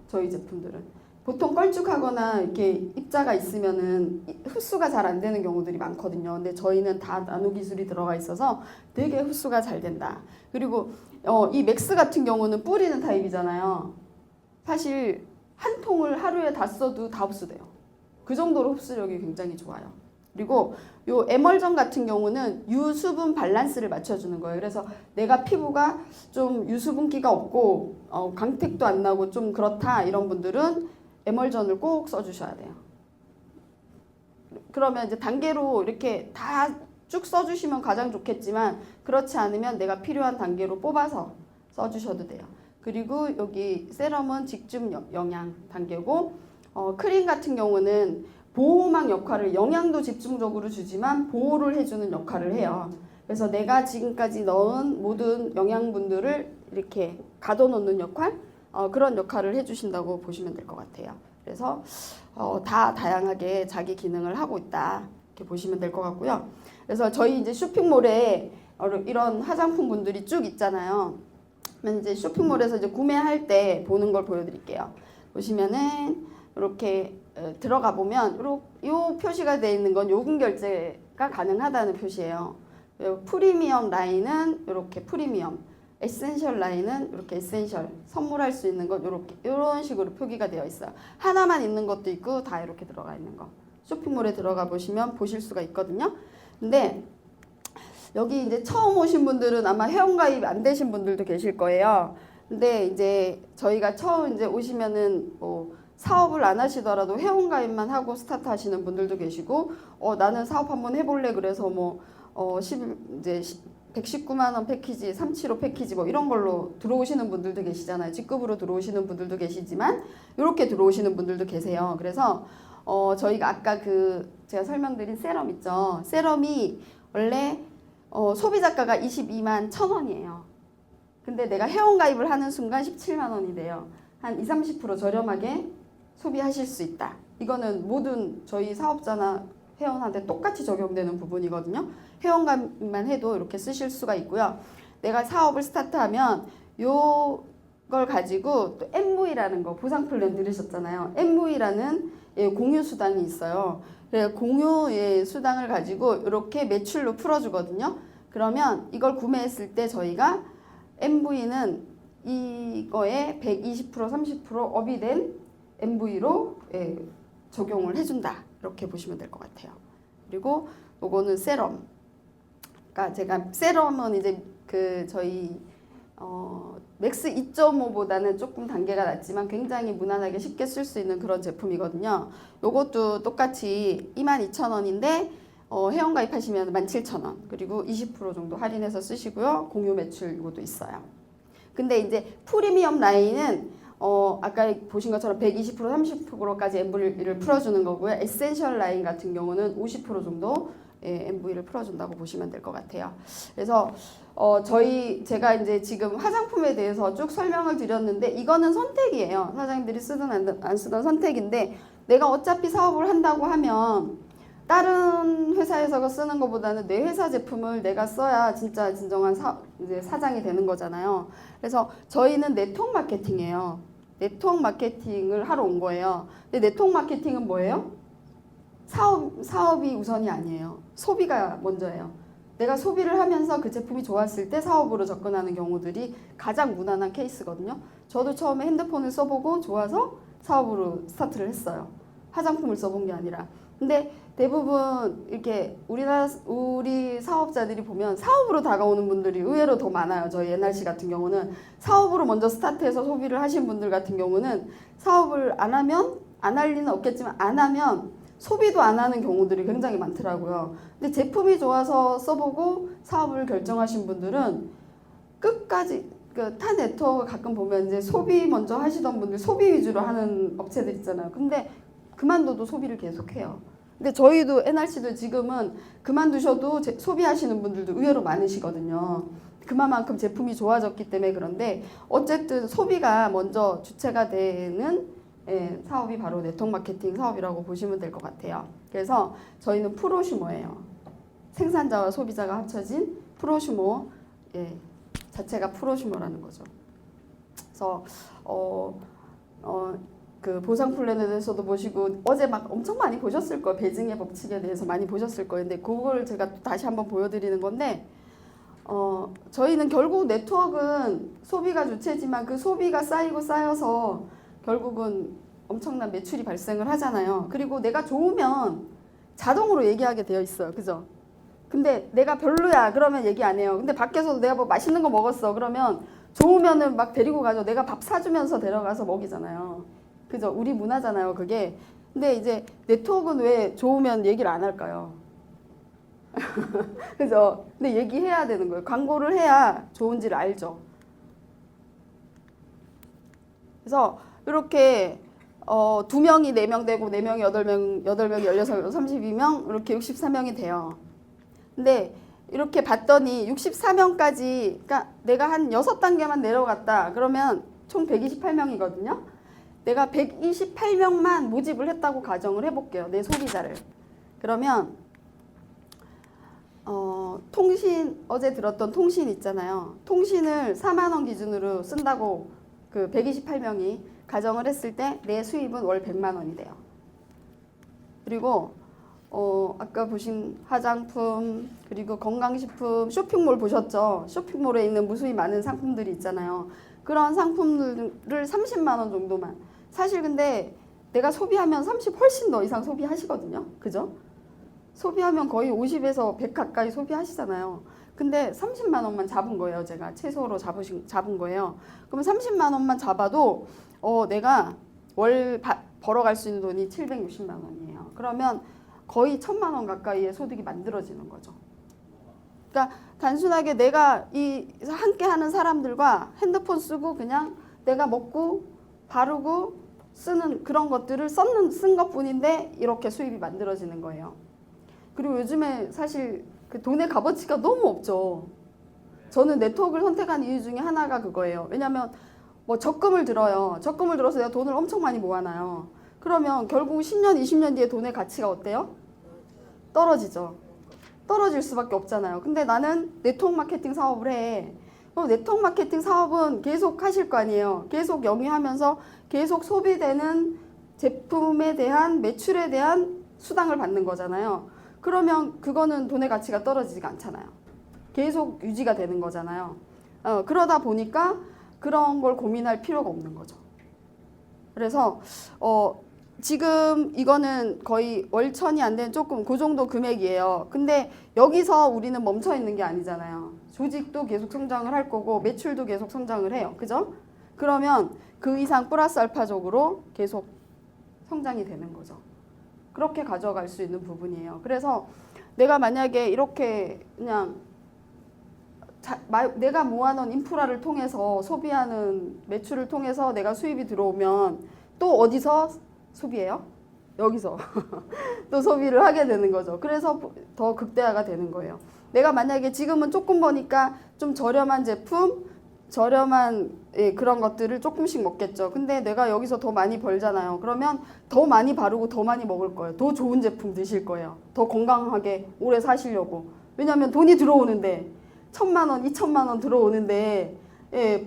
저희 제품들은. 보통 걸쭉하거나 이렇게 입자가 있으면은 흡수가 잘 안 되는 경우들이 많거든요. 근데 저희는 다 나노 기술이 들어가 있어서 되게 흡수가 잘 된다. 그리고 이 맥스 같은 경우는 뿌리는 타입이잖아요. 사실 한 통을 하루에 다 써도 다 흡수돼요. 그 정도로 흡수력이 굉장히 좋아요. 그리고 요 에멀전 같은 경우는 유수분 밸런스를 맞춰주는 거예요. 그래서 내가 피부가 좀 유수분기가 없고 광택도 안 나고 좀 그렇다 이런 분들은 에멀전을 꼭 써주셔야 돼요. 그러면 이제 단계로 이렇게 다 쭉 써주시면 가장 좋겠지만 그렇지 않으면 내가 필요한 단계로 뽑아서 써주셔도 돼요. 그리고 여기 세럼은 직중 영양 단계고 크림 같은 경우는 보호막 역할을 영양도 집중적으로 주지만 보호를 해주는 역할을 해요. 그래서 내가 지금까지 넣은 모든 영양분들을 이렇게 가둬놓는 역할 그런 역할을 해주신다고 보시면 될 것 같아요. 그래서 다 다양하게 자기 기능을 하고 있다 이렇게 보시면 될 것 같고요. 그래서 저희 이제 쇼핑몰에 이런 화장품분들이 쭉 있잖아요. 그러면 이제 쇼핑몰에서 이제 구매할 때 보는 걸 보여드릴게요. 보시면은 이렇게 들어가 보면 요 표시가 되어 있는 건 요금 결제가 가능하다는 표시예요. 프리미엄 라인은 이렇게 프리미엄, 에센셜 라인은 이렇게 에센셜, 선물할 수 있는 것 이렇게 이런 식으로 표기가 되어 있어요. 하나만 있는 것도 있고 다 이렇게 들어가 있는 거. 쇼핑몰에 들어가 보시면 보실 수가 있거든요. 근데 여기 이제 처음 오신 분들은 아마 회원가입 안 되신 분들도 계실 거예요. 근데 이제 저희가 처음 이제 오시면은 뭐 사업을 안 하시더라도 회원가입만 하고 스타트 하시는 분들도 계시고, 나는 사업 한번 해볼래 그래서 뭐 이제 119만 원 패키지, 375 패키지 뭐 이런 걸로 들어오시는 분들도 계시잖아요. 직급으로 들어오시는 분들도 계시지만 이렇게 들어오시는 분들도 계세요. 그래서 저희가 아까 제가 설명드린 세럼 있죠. 세럼이 원래 소비자가가 22만 1,000원이에요. 근데 내가 회원가입을 하는 순간 17만 원이 돼요. 한 20-30% 저렴하게 소비하실 수 있다. 이거는 모든 저희 사업자나 회원한테 똑같이 적용되는 부분이거든요. 회원가입만 해도 이렇게 쓰실 수가 있고요. 내가 사업을 스타트하면 요걸 가지고 또 MV라는 거 보상 플랜 들으셨잖아요. MV라는 공유 수당이 있어요. 공유의 수당을 가지고 이렇게 매출로 풀어주거든요. 그러면 이걸 구매했을 때 저희가 MV는 이거에 120% 30% 업이 된 MV로 적용을 해준다. 이렇게 보시면 될 것 같아요. 그리고 요거는 세럼. 그러니까 제가 세럼은 이제 저희 맥스 2.5보다는 조금 단계가 낮지만 굉장히 무난하게 쉽게 쓸 수 있는 그런 제품이거든요. 요것도 똑같이 22,000원인데 회원가입하시면 17,000원, 그리고 20% 정도 할인해서 쓰시고요. 공유 매출 이것도 있어요. 근데 이제 프리미엄 라인은 아까 보신 것처럼 120% 30%까지 MV를 풀어주는 거고요. 에센셜 라인 같은 경우는 50% 정도 MV를 풀어준다고 보시면 될 것 같아요. 그래서 제가 이제 지금 화장품에 대해서 쭉 설명을 드렸는데 이거는 선택이에요. 사장님들이 쓰든 안 쓰든 선택인데, 내가 어차피 사업을 한다고 하면 다른 회사에서 쓰는 것보다는 내 회사 제품을 내가 써야 진짜 진정한 이제 사장이 되는 거잖아요. 그래서 저희는 네트워크 마케팅이에요. 네트워크 마케팅을 하러 온 거예요. 근데 네트워크 마케팅은 뭐예요? 사업이 우선이 아니에요. 소비가 먼저예요. 내가 소비를 하면서 그 제품이 좋았을 때 사업으로 접근하는 경우들이 가장 무난한 케이스거든요. 저도 처음에 핸드폰을 써보고 좋아서 사업으로 스타트를 했어요. 화장품을 써본 게 아니라. 근데 대부분 이렇게 우리 사업자들이 보면 사업으로 다가오는 분들이 의외로 더 많아요. 저희 NRC 같은 경우는 사업으로 먼저 스타트해서 소비를 하신 분들 같은 경우는 사업을 안 하면, 안 할 리는 없겠지만 안 하면 소비도 안 하는 경우들이 굉장히 많더라고요. 근데 제품이 좋아서 써보고 사업을 결정하신 분들은 끝까지 타 네트워크 가끔 보면 이제 소비 먼저 하시던 분들, 소비 위주로 하는 업체들 있잖아요. 근데 그만둬도 소비를 계속해요. 근데 저희도 NRC도 지금은 그만두셔도 소비하시는 분들도 의외로 많으시거든요. 그만큼 제품이 좋아졌기 때문에. 그런데 어쨌든 소비가 먼저 주체가 되는 사업이 바로 네트워크 마케팅 사업이라고 보시면 될 것 같아요. 그래서 저희는 프로슈머예요. 생산자와 소비자가 합쳐진 프로슈머, 자체가 프로슈머라는 거죠. 그래서 그 보상 플랜에 대해서도 보시고 어제 막 엄청 많이 보셨을 거예요. 배증의 법칙에 대해서 많이 보셨을 거예요. 근데 그걸 제가 다시 한번 보여드리는 건데, 저희는 결국 네트워크는 소비가 주체지만 그 소비가 쌓여서 결국은 엄청난 매출이 발생을 하잖아요. 그리고 내가 좋으면 자동으로 얘기하게 되어 있어요. 그죠? 근데 내가 별로야 그러면 얘기 안 해요. 근데 밖에서도 내가 뭐 맛있는 거 먹었어 그러면 좋으면은 막 데리고 가죠. 내가 밥 사주면서 데려가서 먹이잖아요. 그죠? 우리 문화잖아요, 그게. 근데 이제 네트워크는 왜 좋으면 얘기를 안 할까요? 그죠? 근데 얘기해야 되는 거예요. 광고를 해야 좋은지를 알죠. 그래서 이렇게 2명이 4명 되고 4명이 8명, 8명이 16명, 32명 이렇게 64명이 돼요. 근데 이렇게 봤더니 64명까지, 그러니까 내가 한 6단계만 내려갔다 그러면 총 128명이거든요. 내가 128명만 모집을 했다고 가정을 해볼게요. 내 소비자를. 그러면 통신, 어제 들었던 통신 있잖아요. 통신을 4만 원 기준으로 쓴다고 그 128명이 가정을 했을 때 내 수입은 월 100만 원이 돼요. 그리고 아까 보신 화장품, 그리고 건강식품, 쇼핑몰 보셨죠? 쇼핑몰에 있는 무수히 많은 상품들이 있잖아요. 그런 상품들을 30만 원 정도만. 사실 근데 내가 소비하면 30 훨씬 더 이상 소비하시거든요. 그죠? 소비하면 거의 50에서 100 가까이 소비하시잖아요. 근데 30만 원만 잡은 거예요. 제가 최소로 잡은 거예요. 그러면 30만 원만 잡아도 내가 월 벌어갈 수 있는 돈이 760만 원이에요. 그러면 거의 1000만 원 가까이의 소득이 만들어지는 거죠. 그러니까 단순하게 내가 이 함께 하는 사람들과 핸드폰 쓰고 그냥 내가 먹고 바르고 쓰는 그런 것들을 쓴 것뿐인데 이렇게 수입이 만들어지는 거예요. 그리고 요즘에 사실 그 돈의 값어치가 너무 없죠. 저는 네트워크를 선택한 이유 중에 하나가 그거예요. 왜냐하면 뭐 적금을 들어요. 적금을 들어서 내가 돈을 엄청 많이 모아놔요. 그러면 결국 10년, 20년 뒤에 돈의 가치가 어때요? 떨어지죠. 떨어질 수밖에 없잖아요. 근데 나는 네트워크 마케팅 사업을 해. 그럼 네트워크 마케팅 사업은 계속 하실 거 아니에요. 계속 영위하면서 계속 소비되는 제품에 대한 매출에 대한 수당을 받는 거잖아요. 그러면 그거는 돈의 가치가 떨어지지가 않잖아요. 계속 유지가 되는 거잖아요. 그러다 보니까 그런 걸 고민할 필요가 없는 거죠. 그래서 지금 이거는 거의 월천이 안 되는 조금 그 정도 금액이에요. 근데 여기서 우리는 멈춰 있는 게 아니잖아요. 조직도 계속 성장을 할 거고 매출도 계속 성장을 해요. 그죠? 그러면 그 이상 플러스 알파적으로 계속 성장이 되는 거죠. 그렇게 가져갈 수 있는 부분이에요. 그래서 내가 만약에 이렇게 그냥 내가 모아놓은 인프라를 통해서 소비하는 매출을 통해서 내가 수입이 들어오면 또 어디서 소비해요? 여기서 또 소비를 하게 되는 거죠. 그래서 더 극대화가 되는 거예요. 내가 만약에 지금은 조금 버니까 좀 저렴한 제품, 저렴한 그런 것들을 조금씩 먹겠죠. 근데 내가 여기서 더 많이 벌잖아요. 그러면 더 많이 바르고 더 많이 먹을 거예요. 더 좋은 제품 드실 거예요. 더 건강하게 오래 사시려고. 왜냐하면 돈이 들어오는데 1000만 원, 2000만 원 들어오는데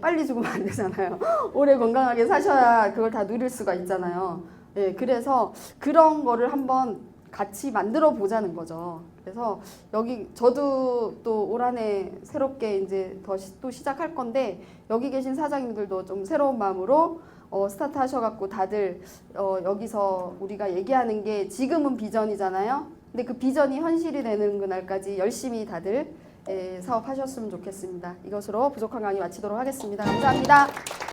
빨리 죽으면 안 되잖아요. 오래 건강하게 사셔야 그걸 다 누릴 수가 있잖아요. 그래서 그런 거를 한번 같이 만들어 보자는 거죠. 그래서 여기 저도 또 올 한 해 새롭게 이제 또 시작할 건데 여기 계신 사장님들도 좀 새로운 마음으로 스타트 하셔갖고 다들 여기서 우리가 얘기하는 게 지금은 비전이잖아요. 근데 그 비전이 현실이 되는 그날까지 열심히 다들 사업하셨으면 좋겠습니다. 이것으로 부족한 강의 마치도록 하겠습니다. 감사합니다.